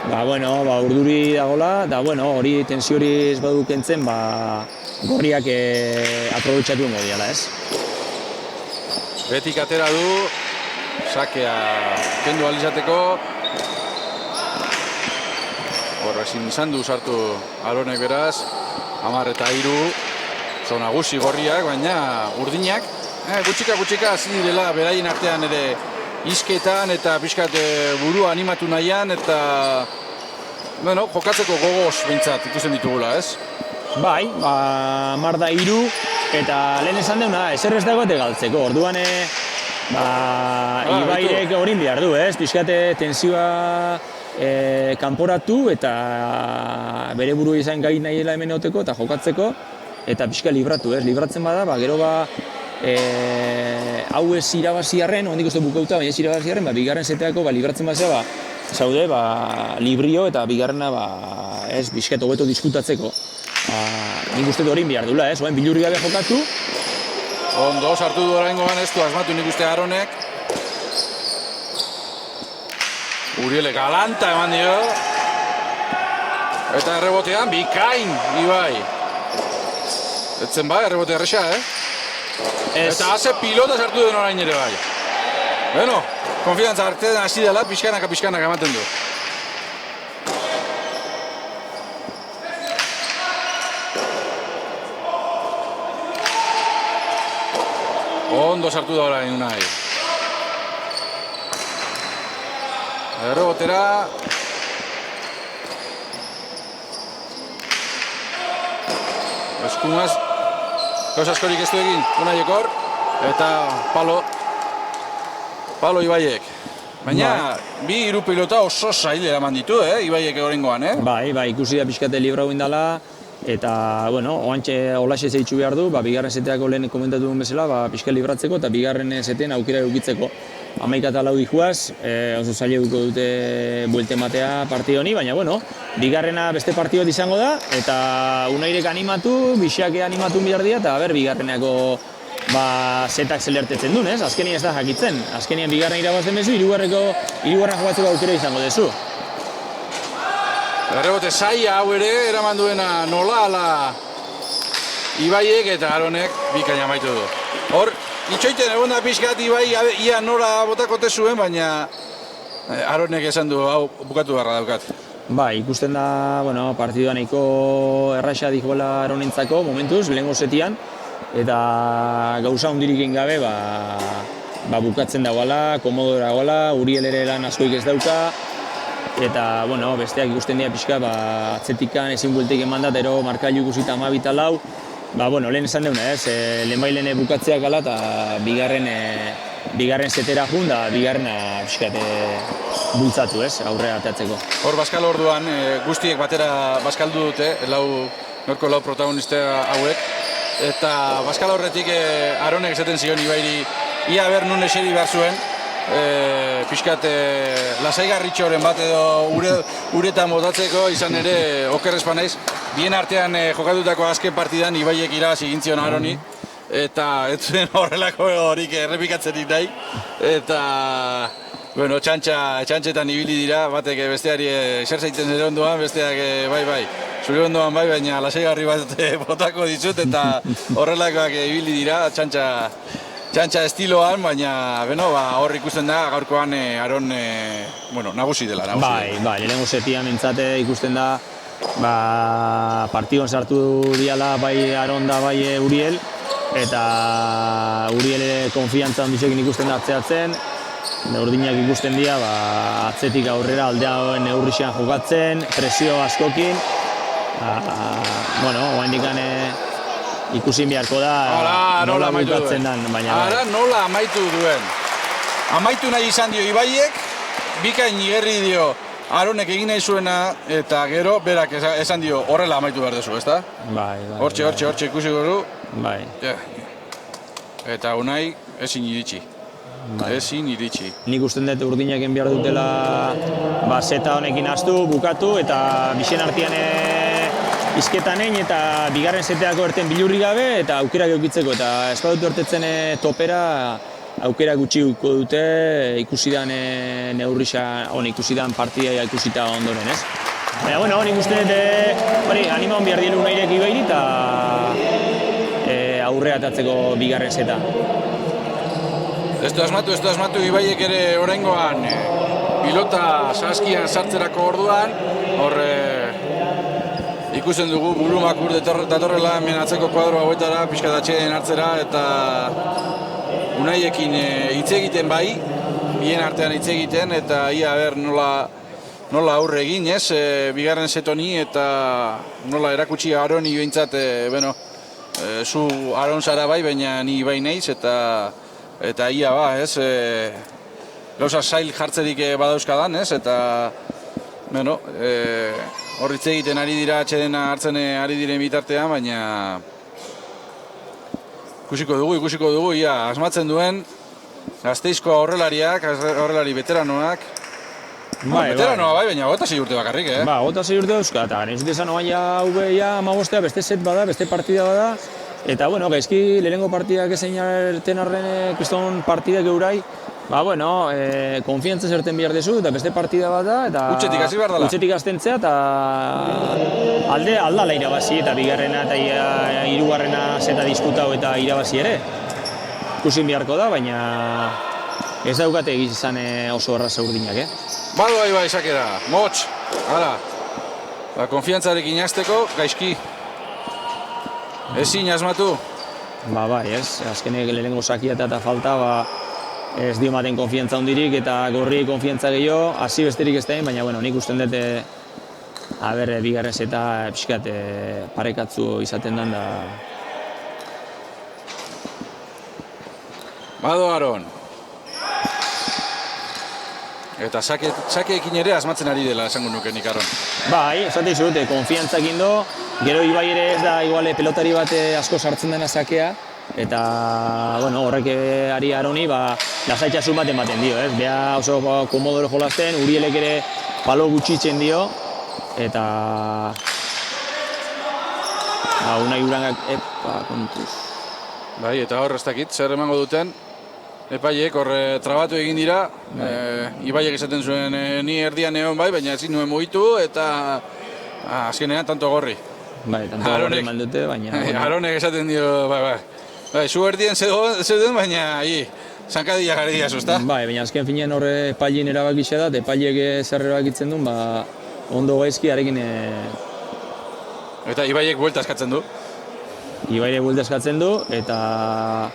urduri dagoela, eta hori tensio hori ez badu kentzen, gorriak aprobetxatu engo diala, ez? Betik atera du, sakea kendu alizateko. Horra ezin izan du sartu Aronek beraz, 10 eta 3, oso nagusi gorriak, baina urdinak, gutxika hasi direla beraien artean ere izketan eta pixkat burua animatu nahian, eta jokatzeko gogoz behintzat ikusten ditugula, ez? Bai, 10 da 3, eta lehen esan deuna, ezer ez dagoete galtzeko, orduan Ibairek horin behar du, ez? Pixkate tensioa kanporatu eta bere buru izan gai nahiela hemen egoteko eta jokatzeko, eta pixka libratu, ez? Libratzen bada, gero hau ez irabaziarren, hondik uste bukauta, baina ez irabaziarren, bigarren zeteako libratzen bazea, zaude, librio eta bigarrena, ez, pixkat hobeto diskutatzeko. Nik uste horin behar dula, ez? Oain bilurri gabe jokatu. Ondo, sartu du oraingoan ez du asmatu nik uste Aronek. Uriele galanta eman dio. Eta errebotean, bikain, Ibai. Etzen errebote erresa, Eta haze pilota sartu den orain ere bai. Konfidantza artean hasi dela, pixkanaka ematen du. Ondo sartu da orain Unai. Errebotera. Eskumaz. Gauz askorik ez du egin Unaiek hor. Eta palo Ibaiek. Baina, bi hiru pilota oso zail eraman ditu, Ibaiek oraingoan, Bai, ikusi da pixkate librau indala, eta, bueno, oantxe olaxe zeitzu behar du, bigarren seteako lehen komentatu duen bezala, pixka libratzeko eta bigarren setean aukera eukitzeko. 11-4 dijuaz, oso zaila duko dute buelte matea partio honi, baina, bueno, bigarrena beste partio bat izango da, eta Unairek animatu, Bixake animatu behar dira, eta bigarrenako zetak zelertetzen duen, ez? Azkenien ez da jakitzen. Azkenien bigarren irabazten bezu, hirugarren jokatzeko aukera izango dezu. Errebote zaila hau ere, eraman duena nola ala Ibaiek eta Aronek bikaina amaitu du. Hor, itxoiten egon da pixkat Ibai ia nora botakote zuen, baina Aronek esan du hau bukatu beharra daukat. Ikusten da, partidua nahiko erraxa dikoela Aronentzako momentuz, lehengo setian, eta gauza hundirik egin gabe bukatzen dagoela, komodora dagoela, Uriel ere lan askoik ez dauka, eta besteak ikusten dira pixka atzetikan ezin bueltek eman da, ero markailu ikusita 12-4, lehen esan deuna, lehen bukatzeak ala eta bigarren setera jun da bigarrena pixkat bultzatu, aurrera ateatzeko. Hor Baskal orduan guztiek batera baskaldu dute, norko lau protagonista hauek, eta Baskal horretik Aronek esaten zion Ibairi ia ber nun eseri behar zuen, pixkat lasaigarritxoren bat edo uretan botatzeko, izan ere okerrezpa naiz, bien artean jokatutako azken partidan Ibaiek irabazi egin zion Aroni, eta ez zuen horrelako horik errepikatzerik nahi, eta txantxetan ibili dira, batek besteari eser zaiten zure ondoan, besteak bai, zure ondoan bai, baina lasaigarri bat botako dizut, eta horrelakoak ibili dira, txantxa estiloan, baina hor ikusten da gaurkoan Aron nagusi dela. Bai, lehenengo setian mintzate ikusten da partidon sartu diala bai Aron da bai Uriel, eta Uriel ere konfiantza handizekin ikusten da atzeatzen, urdinak ikusten dira atzetik aurrera aldeagoen neurrixean jokatzen, presio askokin, oaindikan ikusin beharko da nola bukatzen den, baina nola amaitu duen. Amaitu nahi izan dio Ibaiek, bikain igerri dio Aronek egin nahi zuena, eta gero berak esan dio horrela amaitu behar dezu, ezta? Bai. Hortxe ikusiko du. Bai. Eta Unai ezin iritsi. Ezin iritsi. Nik usten dut urdinaken behar dutela zeta honekin astu, bukatu, eta bixen artean izketan egin eta bigarren seteako erten bilurri gabe eta aukerak eukitzeko, eta ez badut ertetzen topera aukerak gutxiko dute ikusidan neurrisa, ikusidan partida ikusita ondoren, ez? Baina, nik uste dut animaun behar dielu Unairek Ibairi eta aurrea atatzeko bigarren seta. Ez du asmatu Ibaiek ere oraingoan pilota saskian sartzerako orduan, hor ikusten dugu burumakur datorrela hemen atzeko kuadro hauetara, pixkat atxeen hartzera, eta Unaiekin hitz egiten bai, bien artean hitz egiten, eta ia ber nola aurre egin, ez, bigarren setoni, eta nola erakutsi Aroni behintzat, zu Aron zara bai, baina ni bai naiz, eta ia ez, gauza zail jartzerik badauzkadan, ez, eta, hor hitz egiten ari dira, atxedena hartzen ari diren bitartean, baina ikusiko dugu, ia, asmatzen duen Gasteizko aurrelari veteranoak. Veteranoa bai, baina 26 urte bakarrik, 26 urte dauzka, eta garen zute esan baina hau amagostea beste set bada, beste partida bada, eta gaizki lehenengo partidak ezein erten arren kriston partidak eurai, konfiantza zerten behar dezu, eta beste partida bat da, eta utxetik hasi behar dela. Utxetik hastentzea, eta aldala irabazi, eta bigarrena eta hirugarrena zeta diskutau eta irabazi ere. Ikusin beharko da, baina ez daukate egiz izan oso erraza urdinak, Badu bai izakera, motx, hala. Konfiantzarekin hasteko, gaizki. Ezin asmatu. Bai, ez, azkenek lehenengo sakia eta falta, ez dio maten konfiantza hundirik eta gorriei konfiantza gehiago, hasi besterik ez da, baina nik usten dut bigarren zeta pixkat parekatzu izaten den da. Bado Aron. Eta sakeekin ere asmatzen ari dela esango nuke nik Aron. Bai, esate izut, konfiantzakin do, gero Ibai ere ez da igual pelotari bat asko sartzen dena sakea, eta bueno, horrek ari Aroni lasaitasun bat ematen dio, ez? Bea oso komodoro jolasten, Urielek ere palo gutxitzen dio, eta Unai Urangak, kontuz. Bai, eta hor ez dakit, zer emango duten, epaiek hor trabatu egin dira, Ibaiek esaten zuen ni erdian egon bai, baina ezin nuen mugitu eta azkenean tanto gorri. Bai, tanto gorri eman dute, baina... Aronek esaten dio, bai, zu erdien zeuden, baina zankadila gari diazu, ezta? Bai, baina azken finean horre epailin erabakitxe da, eta epailek zer erabakitzen duen, ondo gaizki arekin... Eta Ibaiek buelta eskatzen du? Ibaiek buelta eskatzen du, eta...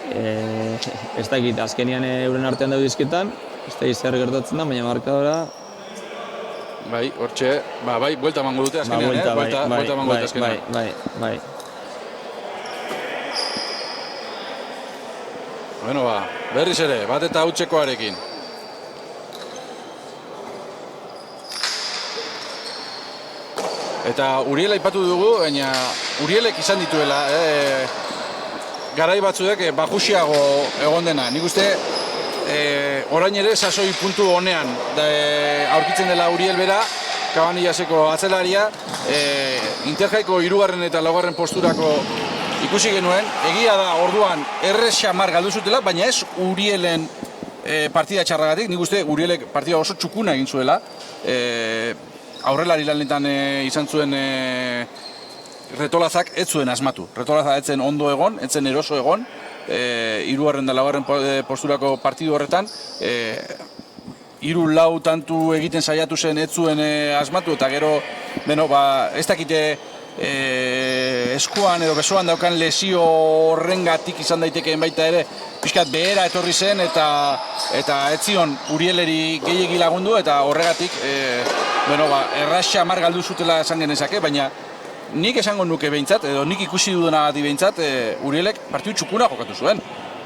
ez dakit, azkenian euren artean daude izketan, ez da zer gertatzen da, baina markadora... Bai, hortxe, bai, buelta emango dute azkenean, buelta emango dute azkenean. Bai. Bueno, berriz ere, bat eta hutsekoarekin. Eta Uriel aipatu dugu, baina Urielek izan dituela, garai batzuek bajusiago egon dena. Nik uste orain ere sasoi puntu honean aurkitzen dela Uriel bera, Cabanillaseko atzelaria, Interjaiko 3. eta 4. posturako ikusi genuen. Egia da orduan errez xamar galdu zutela, baina ez Urielen partida txarragatik. Nik uste Urielek partida oso txukuna egin zuela. Aurrelari lanetan izan zuen Retolazak ez zuen asmatu. Retolaza etzen ondo egon, etzen eroso egon, 3. eta 4. posturako partidu horretan, 3-4 tantu egiten saiatu zen ez zuen asmatu, eta gero, ez dakite eskuan edo besoan daukan lesio horrengatik izan daitekeen baita ere, pixkat behera etorri zen, eta ez zion Urieleri gehiegi lagundu, eta horregatik, erraxa mar galdu zutela esan genezake, baina nik esango nuke behintzat, edo nik ikusi dudanagatik behintzat, Urielek partidu txukuna jokatu zuen.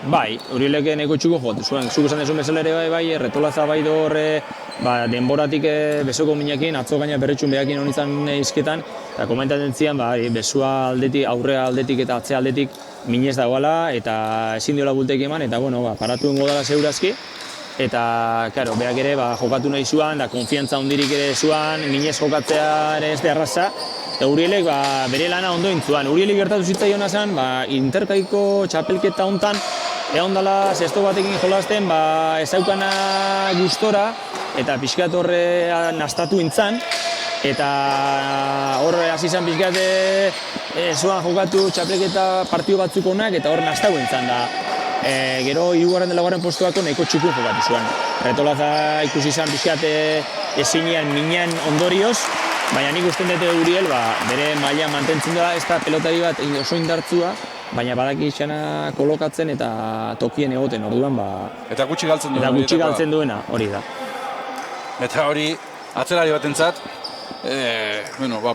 Bai, Urielek neko txuko jokatu zuen. Zuk esan dezun bezala ere bai, Retolaza bai horre, denboratik besoko minakin, atzo gaina berretxun behakin honizan izketan, eta komentatzen zian, besua aldetik, aurrea aldetik eta atzea aldetik minez dagoela, eta ezin diola bultek eman, eta paratu ingo dela segurazki. Eta, karo, berak ere jokatu nahi zuan, da konfiantza hondirik ere zuan, minez jokatzea ere ez da erraza. Eta Urielek bere lana ondo intzuan. Urielek gertatu zitzaiona zen, Interkaiko txapelketa hontan, egon dela zesto batekin jolasten, ez daukana gustora, eta pixkat horre nastatu intzan, eta horre hasi zen pixkat zuan jokatu txapelketa partio batzuk onak, eta horre nastagu intzan da. Gero 3. eta 4. postuako nahiko txukun jokatu zuen. Retolaza ikusi izan pixkat ezinean minean ondorioz, baina nik usten dute Uriel bere maila mantentzen da, ez da pelotari bat oso indartzua, baina badaki izana kolokatzen eta tokien egoten orduan Eta gutxi galtzen duena. Eta gutxi galtzen duena, hori da. Eta hori, atzelari batentzat,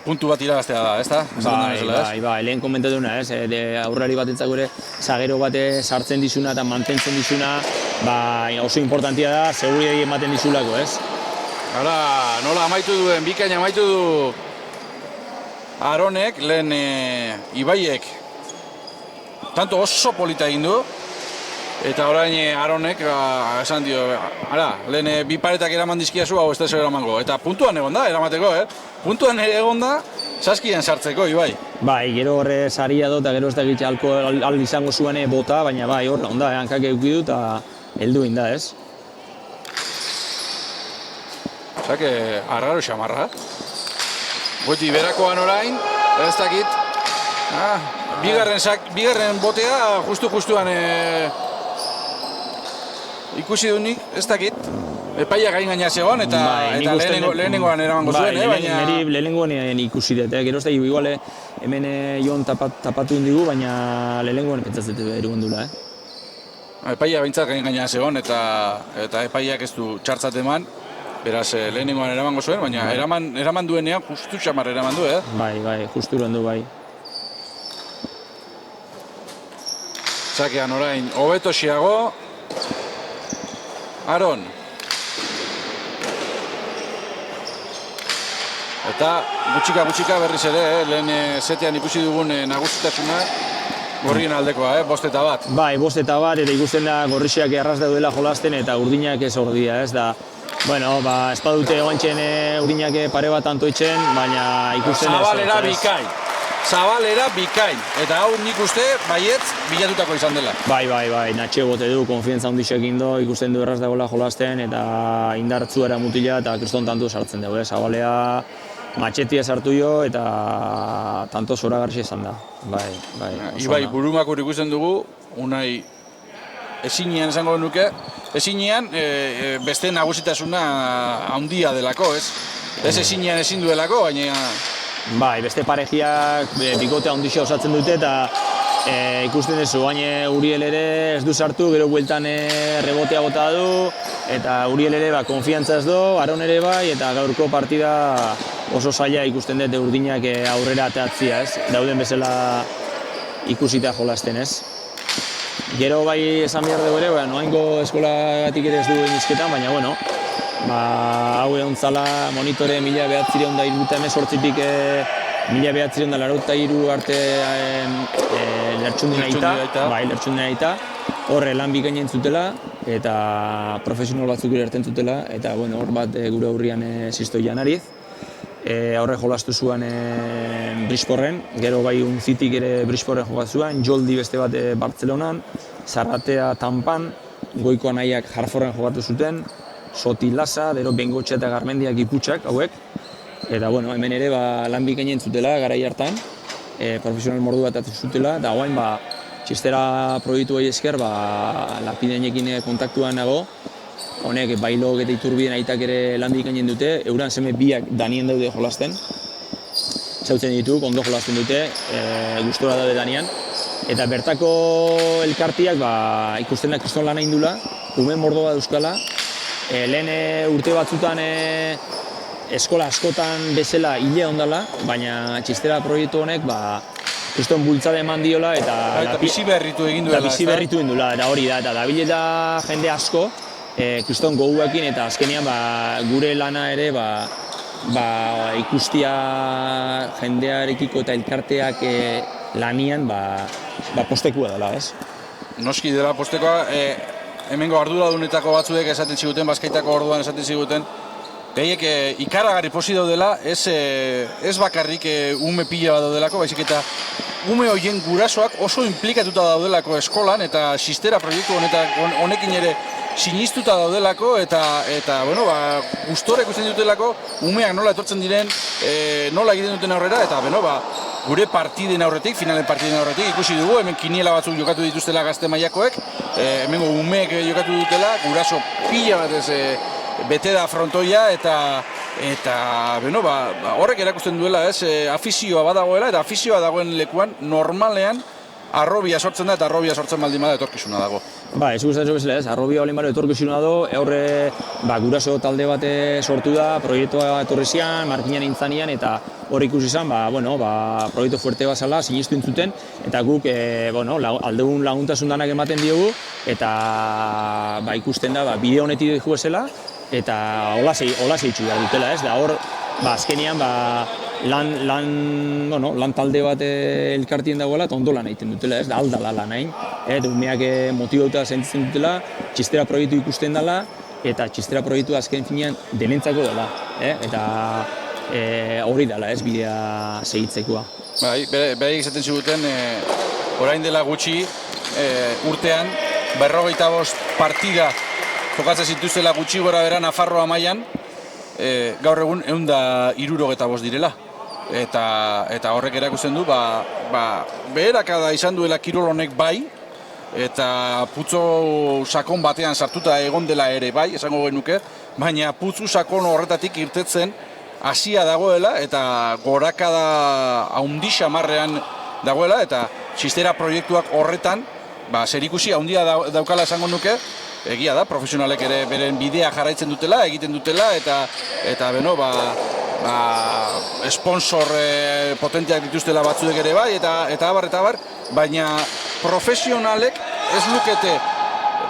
puntu bat irabaztea da, ez da? Bai, lehen komentatu duna, aurrari batentzako ere zagero bate sartzen dizuna eta mantentzen dizuna, oso importantia da, seguridadi ematen dizulako, ez? Hala, nola amaitu duen, bikaina amaitu du Aronek, lehen Ibaiek, tanto oso polita egin du, eta orain Aronek, esan dio, lehen bi paretak eraman dizkiazu, hau ez da zer eramango, eta puntuan egon da, eramateko, puntuan egon da, saskian sartzeko, Ibai. Bai, gero horre saria do, eta gero ez da egitxe alko izango zuen bota, baina bai, hor, onda, hankak eukidu eta heldu inda, ez? Zake, arraro xamarra. Goiti berakoan orain, ez dakit. Bigarren botea, justuan ikusi dunik, ez dakit. Epaia gain gaina zegoen, eta lehenengoan eramango zuen, baina... Neri lehenengoan ikusi dut, gero ez da, igual hemen joan tapatu indigu, baina lehenengoan pentsatzete erugun dula, Epaia behintzat gain gaina zegoen, eta epaiak ez du txartzat eman. Beraz, lehenengoan eramango zuen, baina eraman duenean justu xamar eraman du, Bai, justu du bai. Zakean orain, hobeto xiago. Aron. Eta gutxika berriz ere, lehen zetean ikusi dugun nagusitasuna gorrien aldekoa, 5-1. Bai, 5-1 eta ikusten da gorrixeak erraz daudela jolasten eta urdinak ez ordia, ez da. Bueno, ez badute oantxen urdinak pare bat antoitzen, baina ikusten ez. Zabalera bikain. Eta hau nik uste baietz bilatutako izan dela. Bai, natxe bote du, konfientza handixekin do, ikusten du erraz dagoela jolasten eta indartzuera mutila eta kriston tanto sartzen dugu, Zabalea matxetia sartu jo eta tanto zoragarri izan da. Bai. Ibai, burumakur ikusten dugu, unai ezinean esango nuke, ezinean beste nagusitasuna handia delako, ez? Ez ezinean ezin duelako, baina... Bai, beste parejiak bikote handixea osatzen dute eta ikusten duzu, baina Uriel ere ez du sartu, gero bueltan rebotea bota du eta Uriel ere konfiantza ez du, Aron ere bai eta gaurko partida oso zaila ikusten dute urdinak aurrera ateatzia, ez? Dauden bezala ikusita jolasten, ez? Gero bai esan behar dugu ere, noaingo eskolagatik ere ez du inizketan, baina bueno, hau egon zala monitore 1978tik 1983 arte lertxundin aita, horre lan bikain entzutela eta profesional batzuk ere erten zutela eta bueno, hor bat gure aurrian Sisto Janariz. Horre jolastu zuen Brisporren, gero bai Untzitik ere Brisporren jokatu zuen, Joldi beste bat Bartzelonan, Zarratea Tampan, Goiko Anaiak Harforren jokatu zuten, Soti Lasa, gero Bengotxe eta Garmendiak Iputxak hauek. Eta bueno, hemen ere lan bikain entzutela garai hartan, profesional mordu bat zutela, eta guain txistera proiektu esker Lapideinekin kontaktuan nago. Honek Bailok eta Iturbien aitak ere lan bikainen dute, euran seme biak danien daude jolasten. Zautzen ditu, ondo jolasten dute, gustora daude danian. Eta bertako elkartiak ikusten da kriston lan egin dula, umen mordo bat euskala. Lehen urte batzutan eskola askotan bezala hile ondala, baina txistera proiektu honek kriston bultzade eman diola eta bizi berritu egin duela. Bizi berritu egin duela, eta hori da, eta dabilela jende asko, kriston goguekin eta azkenean gure lana ere ikustia jendearekiko eta elkarteak lanian postekua dela, ez? Noski dela postekoa, hemengo arduradunetako batzuek esaten ziguten, Bazkaitako orduan esaten ziguten, behiek ikaragarri posi daudela, ez bakarrik ume pila bat daudelako, baizik eta ume horien gurasoak oso implikatuta daudelako eskolan eta Xistera proiektu honekin ere sinistuta daudelako eta bueno, gustora ikusten dutelako umeak nola etortzen diren, nola egiten duten aurrera eta gure partiden aurretik, finalen partiden aurretik ikusi dugu, hemen kiniela batzuk jokatu dituztela gazte mailakoek, hemengo umeek jokatu dutela, guraso pila batez bete da frontoia eta horrek erakusten duela, afizioa badagoela eta afizioa dagoen lekuan normalean arrobia sortzen da eta arrobia sortzen baldin bada etorkizuna dago. Ez gustatzen bezala ez, arrobia baldin bada etorkizuna dago, horre guraso talde bat sortu da, proiektua etorri zian, markinan intzanian eta hor ikusi izan, proiektu fuerte bazala, sinistu intzuten eta guk aldegun laguntasun danak ematen diogu eta ikusten da bide honetik dugu ezela eta hola zeitzu behar dutela, ez? Da hor, azkenean lan talde bat elkartien dagoela eta ondo lan egiten dutela, ez? Da aldala lan egin, umeak motibauta sentitzen dutela, txistera proiektu ikusten dela eta txistera proiektu azken finean denentzako dela, eta hori dela, ez? Bidea segitzekoa. Beraiek izaten ziguten, orain dela gutxi, urtean, 45 partida jokatzen zituztela gutxi gora bera Nafarroa mailan, gaur egun 165 direla. Eta horrek erakusten du, beherakada izan duela kirol honek bai, eta putzu sakon batean sartuta egon dela ere bai, esango genuke, baina putzu sakon horretatik irtetzen hasia dagoela eta gorakada haundi xamarrean dagoela eta Xistera proiektuak horretan zerikusi handia daukala esango nuke. Egia da, profesionalek ere beren bidea jarraitzen dutela, egiten dutela eta sponsor potenteak dituztela batzuek ere bai eta abar, baina profesionalek ez lukete,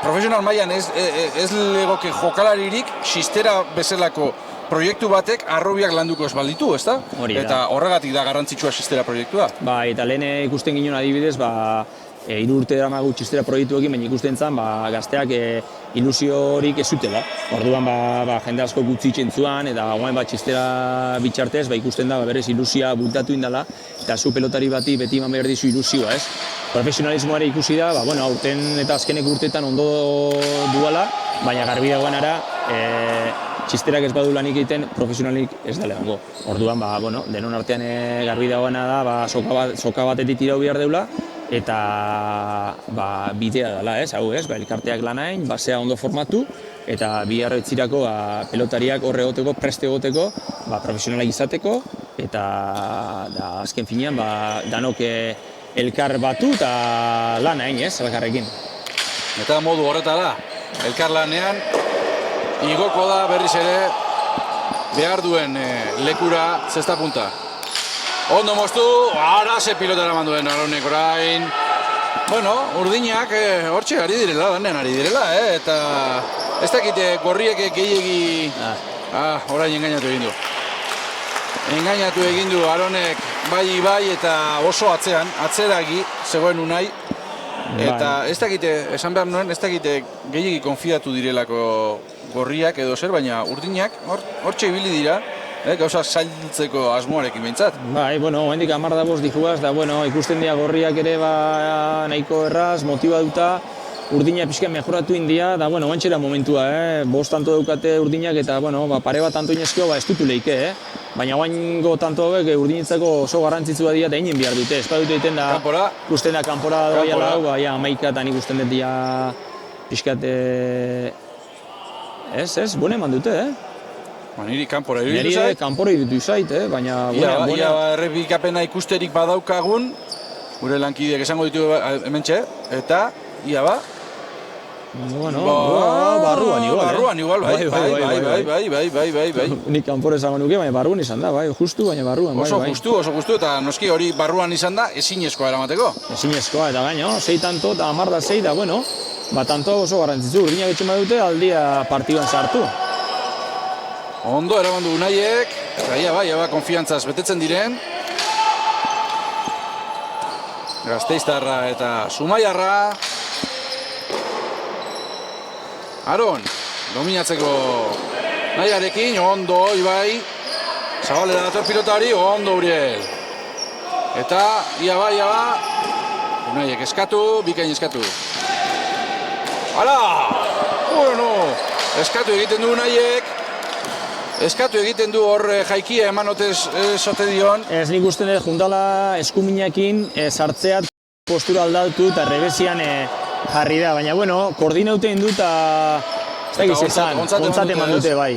profesional mailan ez legoke jokalaririk Xistera bezalako proiektu batek harrobiak landuko ez balditu, ezta? Hori da. Eta horregatik da garrantzitsua Xistera proiektua. Ba, eta lehen ikusten ginen adibidez, 3 urte daramagu txistera proiektuekin, baina ikusten zen gazteak ilusiorik ez zutela. Orduan jende asko gutxi itxentzuan, eta guain txistera bitxartez ikusten da berez ilusia bultatu indala, eta zu pelotari bati beti eman behar dizu ilusioa, ez? Profesionalismoa ere ikusi da, aurten eta azkenek urteetan ondo duala, baina garbi dagoenara txisterak ez badu lanik egiten profesionalik ez da lehango. Orduan, denon artean garbi dagoena da, soka batetik tirau behar deula, eta bidea dela, hau ez, elkarteak lanain, basea ondo formatu, eta bi harretzirako pelotariak horre egoteko, preste egoteko, profesionalak izateko, eta azken finean danok elkar batu eta lanain, ez, elkarrekin. Eta modu horretara, elkar lanean, igoko da berriz ere behar duen lekura zesta punta. Ondo moztu, ara ze pilotara manduen Aronek orain. Urdinak hortxe ari direla, lanean ari direla, eta ez dakite gorriek gehiegi... orain engainatu egin du. Engainatu egin du Aronek bai eta oso atzeragi zegoen Unai. Eta ez dakite, esan behar nuen, ez dakite gehiegi konfiatu direlako gorriak edo zer, baina urdinak hortxe ibili dira. Gauza zailtzeko asmoarekin behintzat. Hendik 15 dijuaz, da ikusten dira gorriak ere nahiko erraz, motibaduta, urdina pixka mejoratu india, da oantxera momentua, 5 tanto daukate urdinak eta pare bat tanto inezkio ez dutu leike, baina oaingo tanto hauek urdinitzako oso garrantzitsua dira eta inen behar dute, ez dute egiten da, ikusten da kanpora doaiala hau, amaika eta nik usten dut dira pixkat, bune eman dute, Niri kanpora iruditu zait. Niri kanpora iruditu zait, baina... Ia errepikapena ikusterik badaukagun, gure lankideak esango ditu hementxe, eta ia barruan igual, bai. Nik kanpora esango nuke, baina barruan izan da, justu, baina barruan, Oso justu, eta noski hori barruan izan da, ezinezkoa eramateko. Ezinezkoa, eta gaino, 6 tanto, eta 10 da 6 da, tanto oso garrantzitsu, urdinak etxema dute aldia partiduan sartu. Ondo eramandu Unaiek, eta konfiantzaz betetzen diren. Gasteiztarra eta Zumaiarra. Aron, dominatzeko nahiarekin, ondo Ibai. Zabalera dator pilotari, ondo Uriel. Eta, ia ba, Unaiek eskatu, bikain eskatu. Hala! Eskatu egiten du Unaiek. Eskatu egiten du hor jaikia emanotez sote dion. Ez nik usten dut juntala eskuminakin sartzea postura aldatu eta rebezian jarri da. Baina, koordinauten du eta ez da gizizan, ontzat eman dute bai.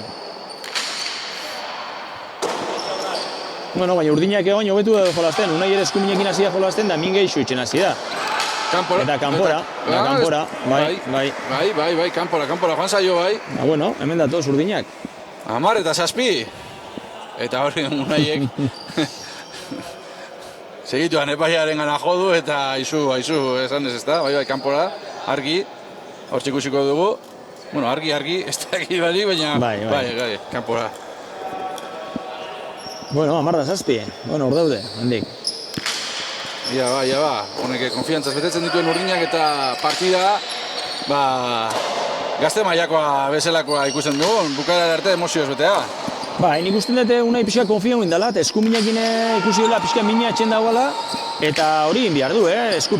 Baina urdinak egon jobetu da jolazten, Unai ere eskuminakin hasi da jolazten da min gehixu itxen hasi da. Eta kanpora, bai, kanpora, joan zaio bai. Hemen datoz urdinak. 10 eta 7. Eta hori Unaiek segituan epaiaren gana jodu eta aizu esan ez da, bai, kanpora, argi, hor txikusiko dugu. Argi, ez da egi bali, baina bai, kanpora. 10 da 7, hor daude, handik. Ia ba, honek konfiantzaz betetzen dituen urdinak eta partida, gazte mailakoa bezalakoa ikusten dugu, bukaera arte emozioz betea. Nik usten dute Unai pixka konfia guen dela, eta eskuminakin ikusi dela pixka mina atxen dagoela, eta hori egin behar du,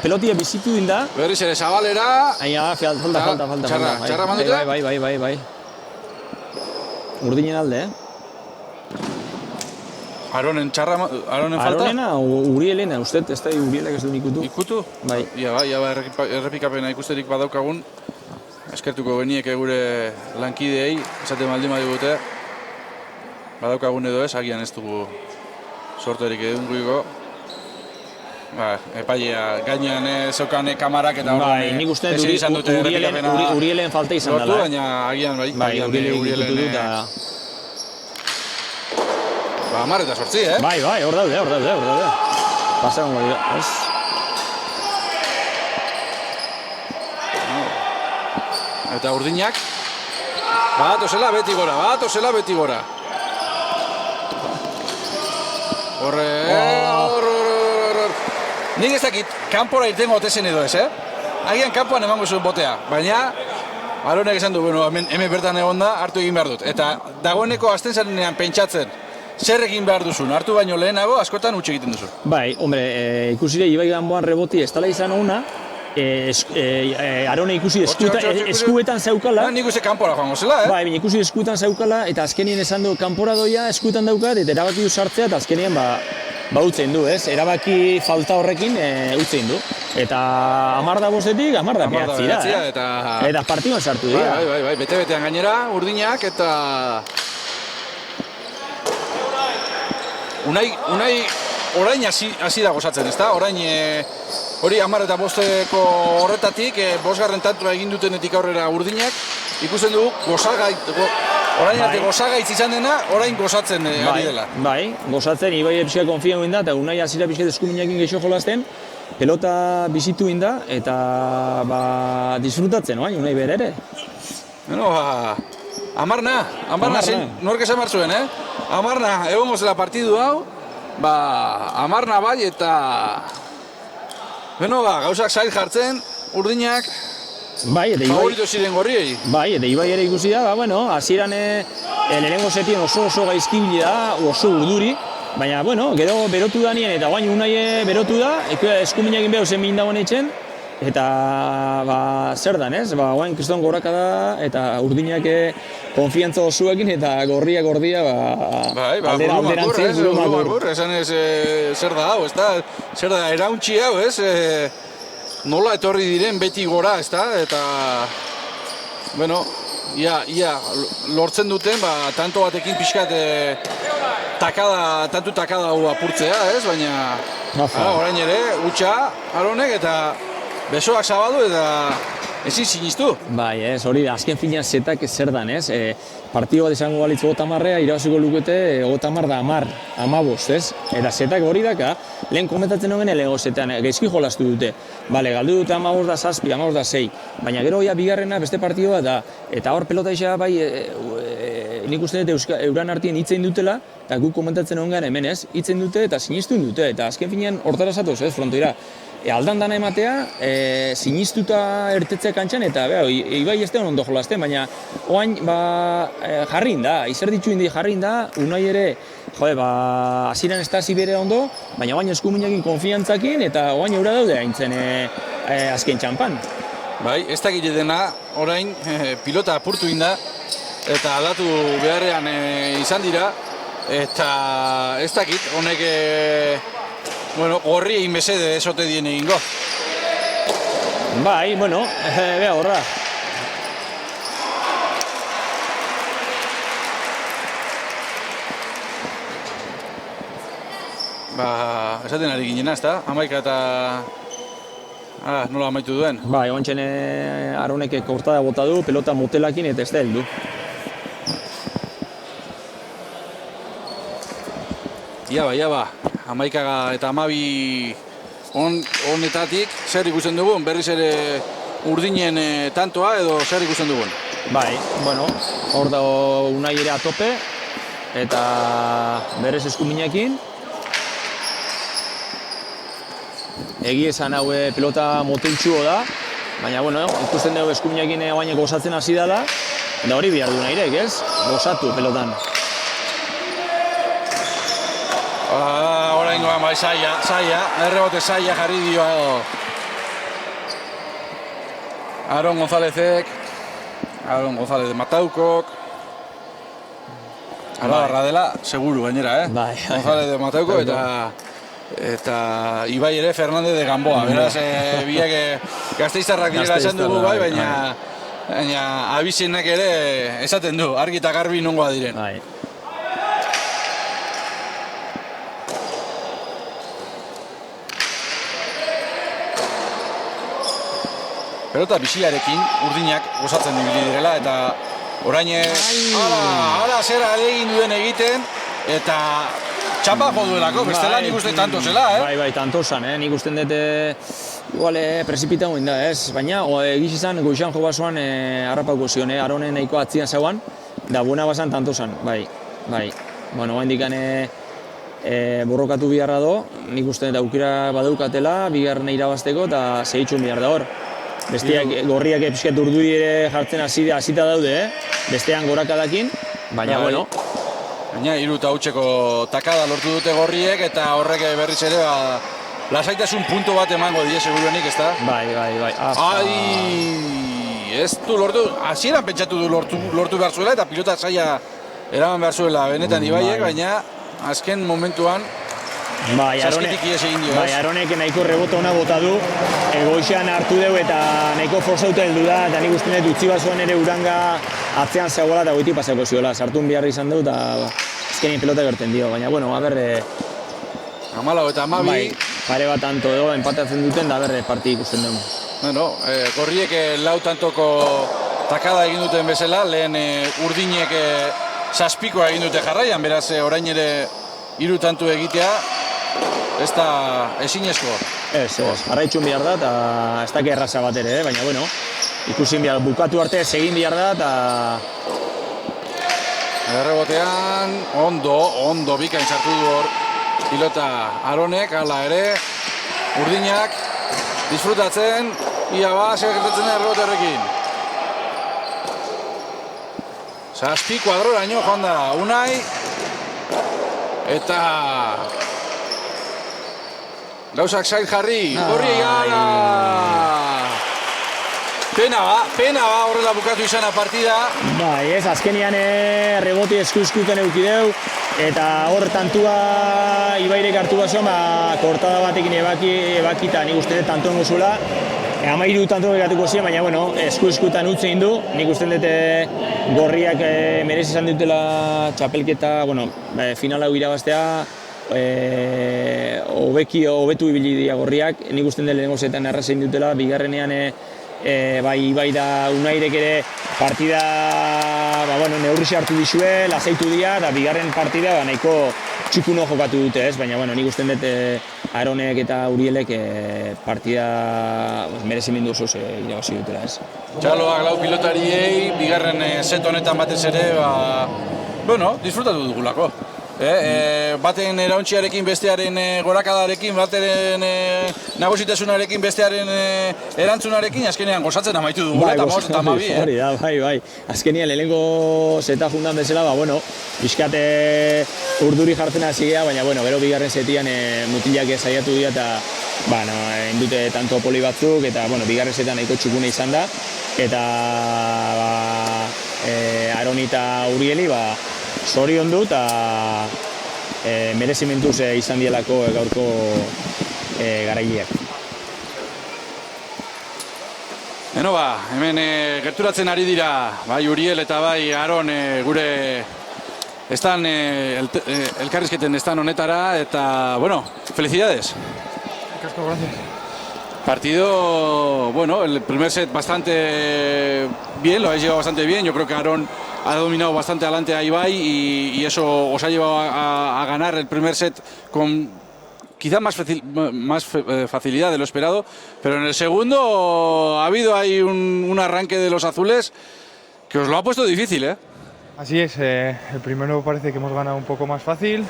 pelotia bizitu dinda. Berriz ere Zabalera. Falta. Txarra mandute? Bai. Urdinen alde, Aronen falta? Aronena, Urielena, uste, ez da Urielek ez du ikutu. Ikutu? Bai. Ia errepikapena ikusterik badaukagun. Eskertuko geniek gure lankideei, esaten baldin badigute. Badaukagun edo ez, agian ez dugu sorterik edunguiko. Epailea gainean zeukan kamarak eta hori nik uste dut Urielen falta izan dela. Lortu, baina agian Urielen ikutu eta... 10 eta 8, Bai, hor daude. Pasaron goi, ez? Eta urdinak, batozela beti gora. Nik ez dakit, kanpora irtengo otezen edo ez, Agian kanpoan emango zuen botea, baina Aronek esan du, bueno, hemen bertan egon da, hartu egin behar dut. Eta dagoeneko azten zarenean pentsatzen, zer egin behar duzun, hartu baino lehenago, askotan utxe egiten duzu. Bai, hombre, ikusire Ibai Ganboan reboti ez dela izan ona, Arone ikusi eskuetan zeukala. Nik uste kanpora joango zela, Bai, baina ikusi eskuetan zeukala, eta azkenien esan du, kanpora doia eskuetan daukat, eta erabaki du sartzea, eta azkenien utzen du, ez? Erabaki falta horrekin utzen du. Eta 10:05, 10:09 da. Eta partiduan sartu dira. Bai, bete-betean gainera, urdinak, eta... Unai orain hasi da gozatzen, ezta? Orain hori 10:05 horretatik, 5. tantua egin dutenetik aurrera urdinak, ikusten dugu orain arte gozagaitz izan dena, orain gozatzen ari dela. Bai, gozatzen, Ibai pixka konfian egin da, eta Unai hasira pixka eskuminakin gehiago jolasten, pelota bizitu egin da, eta disfrutatzen, Unai bere ere. Bueno, Amarna zen, nork esan behar zuen, 10 egongo zela partidu hau, Amarna bai, eta... Bueno, gauzak zail jartzen, urdinak, favorito ziren gorriei. Bai, eta Ibai ere ikusi da, hasieran lehenengo setien oso gaizkibili da, oso urduri, baina, gero berotu da nien, eta guain Unai berotu da, eskuminakin behar zen mindagoen eitzen, eta zer dan, ez? Guain kriston goraka da, eta urdinak konfiantza osoekin, eta gordia alderantzen, buru makur. Esan ez, zer da hau, ez da? Zer da, erauntxi hau, ez? Nola etorri diren beti gora, ez da? Eta, ia lortzen duten, tanto batekin pixkat tantu takada hau apurtzea, ez? Baina, orain ere, utxa, Aronek, eta besoak zabaldu eta ezin sinistu. Bai, ez, hori da, azken finean zetak zer dan, ez? Partido bat izango balitz 30, irabaziko lukete 30 da 15, ez? Eta zetak hori daka, lehen komentatzen honen lehengo zetan, gaizki jolastu dute. Bale, galdu dute 15 da 7, 15 da 6, baina gero bigarrena beste partido bat da, eta hor pelota isa bai, nik uste dut euran artien hitzein dutela, eta guk komentatzen honen hemen, ez? Hitzein dute eta sinistuen dute, eta azken finean hortara zatoz, ez, frontoira. Aldan dana ematea, sinistuta ertetzea kantxan, eta Ibai ez da ondo jolasten, baina oain jarrin da, izer ditu indi jarrin da, Unai ere, hasieran ez da bere ondo, baina oain eskuminakin konfiantzakin, eta oain eura daude haintzen azken txampan. Bai, ez da dena, orain pilota apurtu inda, eta aldatu beharrean izan dira, eta ez dakit, honek gorri egin bezede esote dien egingo. Bai, beha horra. Esaten ari ginena, ez da? 11 eta... nola amaitu duen? Bai, oantxen Aronek kortada bota du, pelota motelakin eta ez da heldu. Ia ba, 11 eta 12 honetatik zer ikusten dugun, berriz ere urdinen tantoa edo zer ikusten dugun? Bai, hor da Unai ere atope eta berrez eskuminakin. Egi esan hau pelota moteltxuo da, baina ikusten dugu eskuminakin baina gozatzen hasi dela, eta hori behar du Unairek, ez? Gozatu pelotan. Oraingoan bai saia, errebote saia jarri dio Aron González Mataukok. Arabarra dela, seguru gainera, González de Matauko eta Ibai ere Fernández de Gamboa. Beraz, biak gasteiztarrak direla esan dugu bai, baina abizenak ere esaten du, argi eta garbi nongoa diren. Pelota biziarekin urdinak gozatzen ibili direla eta orain hala zera egin duen egiten eta txapa jo duelako, bestela nik uste tanto zela, Bai, tanto zan, nik uste dut igual prezipita guen da, ez? Baina egiz izan goizan jo basoan harrapauko zion, Aronen nahiko atzian zauan, da buena basan tanto zan, bai. Bueno, hain dikan borrokatu biharra do, nik uste dut aukera badaukatela, bigarrena irabazteko eta segitxun behar da hor. Besteak gorriak pixkat urduri ere jartzen hasita daude, bestean gorakadakin, baina bueno. Baina 3 hautseko takada lortu dute gorriek eta horrek berriz ere lasaitasun puntu bat emango die seguruenik, ezta? Bai. Ez du lortu, hasieran pentsatu du lortu behar zuela eta pilota zaila eraman behar zuela benetan Ibaiek, baina azken momentuan saskitik ies egin dio. Bai, Aronek nahiko rebota ona bota du, goixean hartu dugu eta nahiko forzauta heldu da, eta nik uste dut utzi basoan ere Uranga atzean zegoela eta goiti pasako ziola, sartun behar izan du eta azkenien pelota gerten dio, baina bueno, 14 eta 12. Bai, pare bat tanto edo empatatzen duten da parti ikusten dugu. Bueno, gorriek 4 tantoko takada egin duten bezala, lehen urdinek 7 egin dute jarraian, beraz orain ere 3 tantu egitea, ez da ezinezko. Ez, jarraitxun behar da eta ez da erraza bat ere, baina bueno, ikusin behar, bukatu arte egin behar da eta... Errebotean, ondo bikain sartu du hor pilota Aronek, hala ere, urdinak disfrutatzen, ia zer gertatzen da errebote horrekin. 7 kuadroraino joan da Unai, eta gauzak zail jarri, gorri gara! Pena ba horrela bukatu izana partida. Bai, ez, azkenian reboti eskuskuten eukideu, eta hor tantua Ibairek hartu baso, kortada batekin ebakita nik uste dut tantoen gozula. 13 tanto begatuko ziren, baina bueno, eskutan utzein du. Nik uste dut gorriak merezi izan dutela txapelketa, finala irabaztea, hobetu ibili dira gorriak. Nik uste dut lehenengo zetan errazein dutela, bigarrenean bai da Unairek ere partida neurri hartu dizue, lasaitu dira, eta bigarren partida nahiko txukuno jokatu dute, ez? Baina nik uste dut Aronek eta Urielek partida merezimendu osoz irabazi dutela, ez? Txaloak 4 pilotariei, bigarren set honetan batez ere, disfrutatu dugulako. Baten erauntziarekin, bestearen gorakadarekin, baten nagusitasunarekin, bestearen erantzunarekin, azkenean gozatzen amaitu dugula, eta 5 eta 12. Hori da, bai. Azkenean lehenengo zeta jundan bezala, pixkat urduri jartzen hasi gea, baina gero bigarren setian mutilak saiatu dira eta indute tanto poli batzuk, eta bigarren setan nahiko txukune izan da, eta Aroni eta Urieli zorion du eta merezimentuz izan dielako gaurko garaileak. Hemen gerturatzen ari dira, bai Uriel eta bai Aron gure elkarrizketen estan honetara, eta, felicidades. Gracias. Partido, el primer set bastante bien, lo habéis llevado bastante bien. Yo creo que Aron ha dominado bastante adelante a Ibai y eso os ha llevado a ganar el primer set con quizá más facilidad de lo esperado, pero en el segundo ha habido ahí un arranque de los azules que os lo ha puesto difícil, ¿eh? Así es, el primero parece que hemos ganado un poco más fácil.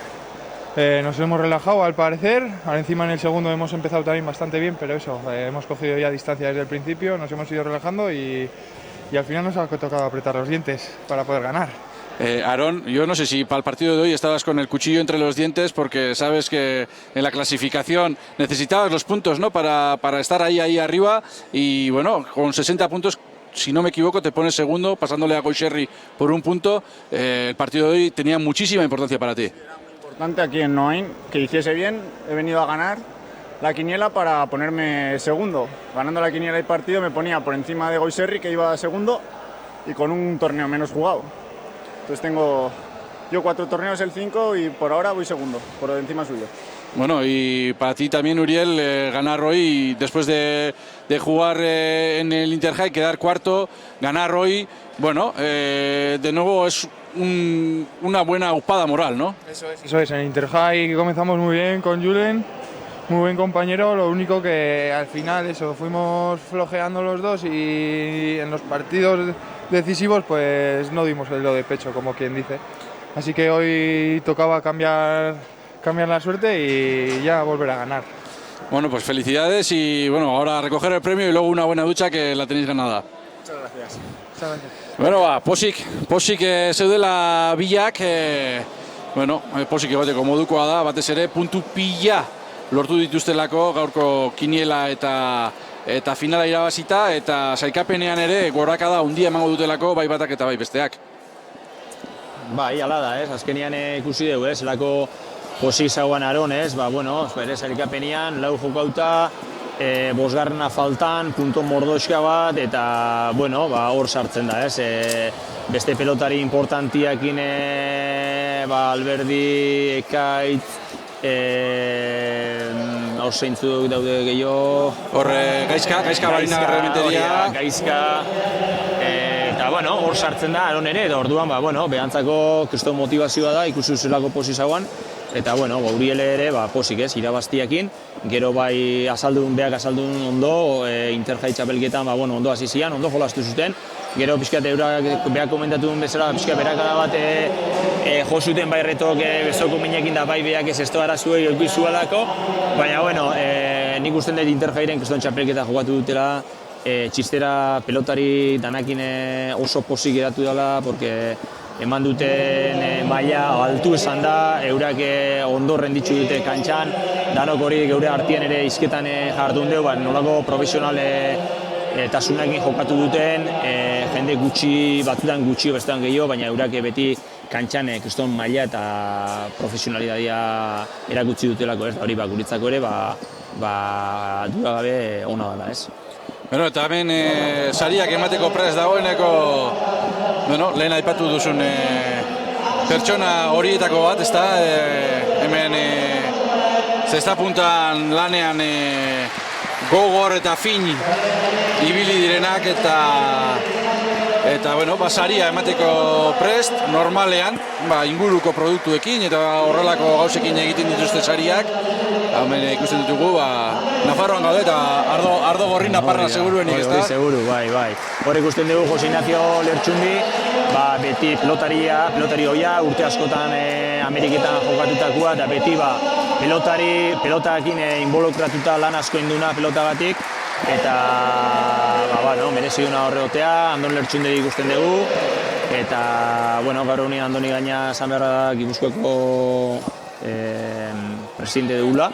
Nos hemos relajado al parecer, ahora encima en el segundo hemos empezado también bastante bien, pero eso, hemos cogido ya distancia desde el principio, nos hemos ido relajando y al final nos ha tocado apretar los dientes para poder ganar. Aarón, yo no sé si para el partido de hoy estabas con el cuchillo entre los dientes porque sabes que en la clasificación necesitabas los puntos, ¿no? para estar ahí arriba y con 60 puntos, si no me equivoco, te pones segundo pasándole a Goixerri por 1 punto. El partido de hoy tenía muchísima importancia para ti. Aquí en Noain, que hiciese bien, he venido a ganar la quiniela para ponerme segundo. Ganando la quiniela y partido me ponía por encima de Goixerri, que iba segundo, y con un torneo menos jugado. Entonces tengo yo 4 torneos, el 5, y por ahora voy segundo, por encima suyo. Y para ti también, Uriel, ganar hoy, después de jugar en el Interhigh, quedar cuarto, ganar hoy, de nuevo es una buena upada moral, ¿no? Eso es, en el Interhigh comenzamos muy bien con Julen, muy buen compañero, lo único que al final fuimos flojeando los dos y en los partidos decisivos pues no dimos el do de pecho, como quien dice. Así que hoy tocaba cambiar cambiar la suerte y ya volver a ganar. Bueno, pues felicidades y bueno, ahora a recoger el premio y luego una buena ducha que la tenéis ganada. Muchas gracias. Bueno, ba, posik zeudela bilak, bueno, posik ebateko modukoa da, batez ere, puntu pila lortu dituztelako gaurko kiniela eta finala irabazita, eta sailkapenean ere gorakada handia emango dutelako bai batak eta bai besteak. Bai, hala da, azkenean ikusi dugu, zelako posik zauan Aron, bere sailkapenean, lau jokauta, bosgarrena faltan, punto mordoxka bat, eta, hor sartzen da, beste pelotari importantiakin, Alberdi, Ekaitz, hor zeintzuk daude gehiago... Horre, Gaizka Barina Garrementeria. Gaizka, eta, hor sartzen da, Aron ere, eta orduan, behantzako kriston motivazioa da, ikusi zelako posi zauan, eta, Gauriele ere, posik irabaztiakin, gero bai beak azaldun ondo, Interjai txapelketan, ondo hasi zian, ondo jolastu zuten, gero pixkat beak komentatu duen bezala, pixkat berakada bat jo zuten bai retok bezoko minekin da bai beak ez esto arazuei eukizuelako, baina, nik usten dut Interjairen kriston txapelketa jokatu dutela, txistera pelotari danakin oso posik geratu dela, porque eman duten maila altu esan da, eurak ondo renditzu dute kantxan, danok hori geure artien ere izketan jardun dugu, nolako profesional tasunakin jokatu duten, jende gutxi, batzutan gutxi bestean gehiago, baina eurak beti kantxan kriston maila eta profesionalidadia erakutsi dutelako, hori guritzako ere, duragabe ona dela, ez? Bueno, eta hemen sariak emateko prest dagoeneko, lehen aipatu duzun pertsona horietako bat, ezta? Hemen zestapuntan lanean gogor eta fin ibili direnak eta saria emateko prest normalean, inguruko produktuekin eta horrelako gauzekin egiten dituzte sariak. Hemen ikusten ditugu, Nafarroan gaude eta ardo gorri naparra seguruenik, ez da? Hori seguru, bai. Hor ikusten dugu Jose Ignacio Lertxundi, beti pelotari hoia, urte askotan Ameriketan jokatutakoa, eta beti pelotakin involukratuta lan asko induna pelotagatik, eta merezi duna horregotea, Andon Lertxundi ikusten dugu, eta gaur honi Andoni gaina esan beharra da Gipuzkoako presidente dugula,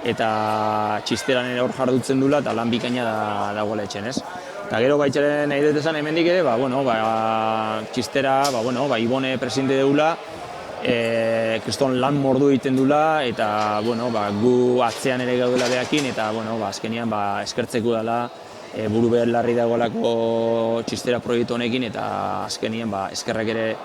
eta txisteran ere hor jardutzen dula, eta lan bikaina dagoela etxen, ez? Eta gero baitxaren nahi dut esan hemendik ere, txistera, Ibone presidente dugula, kriston lan mordu egiten dula, eta gu atzean ere gaudela behakin, eta azkenian eskertzeko dela, buru behar larri dagoelako txistera proiektu honekin, eta azkenian eskerrak ere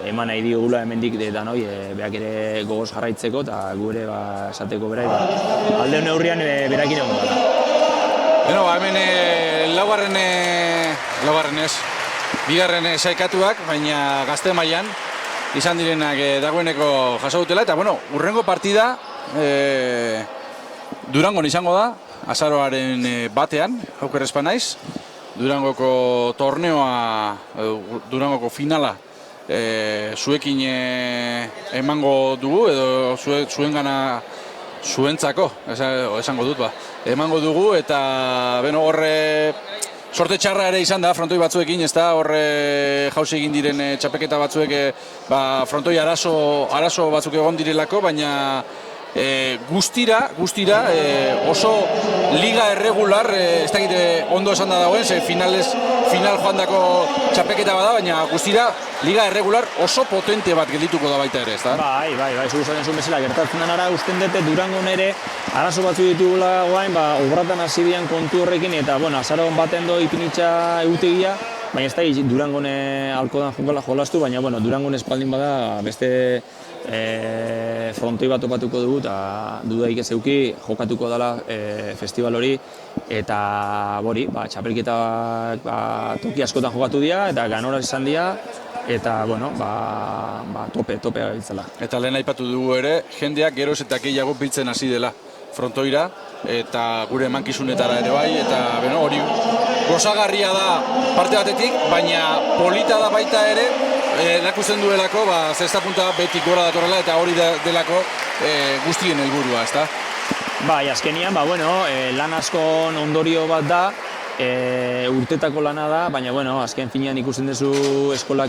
eman nahi digula hemendik danoi berak ere gogoz jarraitzeko eta gu ere esateko berai alde neurrian berakin egon dela. Hemen bigarren saikatuak, baina gazte mailan izan direnak dagoeneko jaso dutela, eta urrengo partida Durangon izango da, azaroaren batean, auker espanaiz, Durangoko torneoa, Durangoko finala zuekin emango dugu, edo zuentzako, esango dut, emango dugu, eta horre sorte txarra ere izan da frontoi batzuekin, ez da, horre jauzi egin diren txapeketa batzuek frontoi arazo batzuk egon direlako, baina guztira oso liga erregular, ez dakit ondo esan da dagoen, final joandako txapeketa bada, baina guztira liga erregular oso potente bat geldituko da baita ere, ez da? Bai, zu gustatzen zuen bezala, gertatzen denara usten dute Durangon ere arazo batzu ditugula guain, obratan hasi dian kontu horrekin, eta azaron baten do ipinitza egutegia, baina ez da Durangon alkodan jolastu, baina Durangon espaldin bada beste frontoi bat topatuko dugu, eta dudaik ez euki jokatuko dela festival hori, eta txapelketak toki askotan jokatu dira, eta ganora izan dira, eta tope gabiltzala. Eta lehen aipatu dugu ere, jendeak geroz eta gehiago biltzen hasi dela frontoira, eta gure emankizunetara ere bai, eta hori gozagarria da parte batetik, baina polita da baita ere, erakusten duelako, zesta punta beti gora datorrela eta hori delako guztien helburua, ezta? Bai, azkenian, lan askon ondorio bat da, urtetako lana da, baina, azken finean ikusten duzu eskola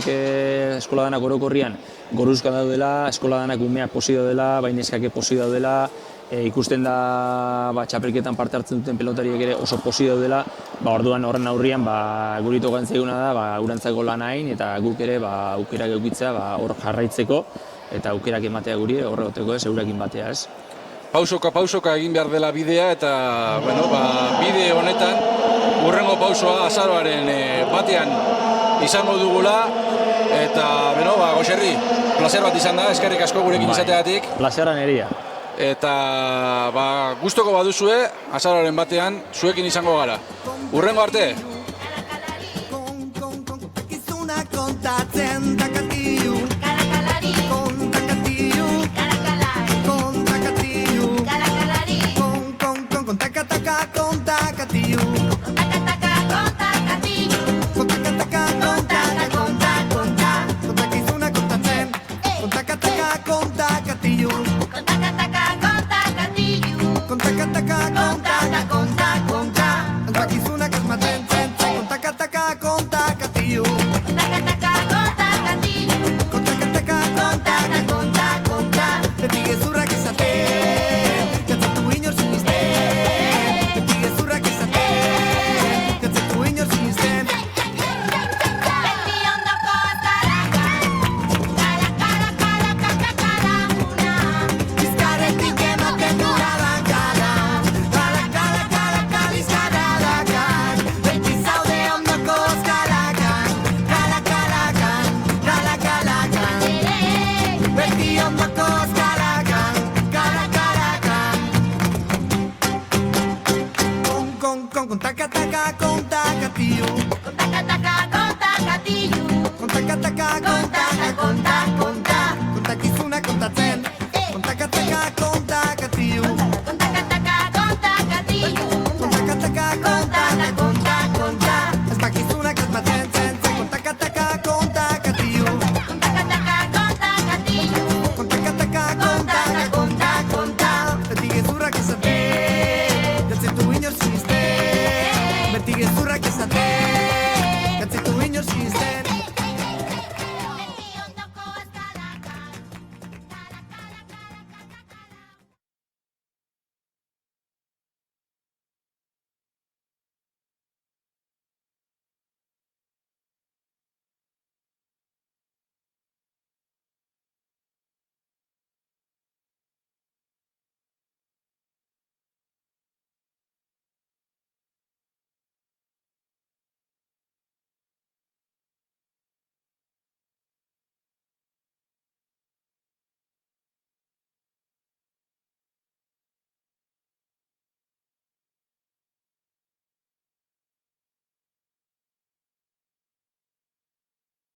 danak orokorrian goruzka daudela, eskola danak umeak posi daudela, baineskake posi daudela, ikusten da txapelketan parte hartzen duten pelotariek ere oso posi daudela, orduan horren aurrian guri tokatzen zaiguna da urantzako lan hain eta guk ere aukerak edukitzea hor jarraitzeko eta aukerak ematea guri horregoteko eurakin batea, ez? Pausoka egin behar dela bidea eta bide honetan hurrengo pausoa azaroaren batean izango dugula eta Goxerri, plazer bat izan da, eskerrik asko gurekin izateagatik. Plazera neria. Eta gustoko baduzue, azaroaren batean zuekin izango gara. Hurrengo arte! Kontatzen takatilu Karakalari, Kontakatilu karakalari, Kontakatilu karakalari, Kontakataka kontakatilu kontakataka, kontakatilu, Kontakataka kontakizuna kontatzen Kontakataka kontakatilu kontakataka, kontakatilu, Kontakataka kontakizunak asmatzen Kontakataka kontakatilu kontakataka, kontakatilu, Beti gezurrak izaten Jatzetu inor sinisten Beti gezurrak izaten Jatzetu inor sinisten beti ondoko zaragan, una, Bizkarretik ematen du galakala Galakala, bizkarradakan Beti zaude ondoko ozkalakan Galakalakan Beti ondoko ozkalakan Galakalakan Kontakataka kontakatio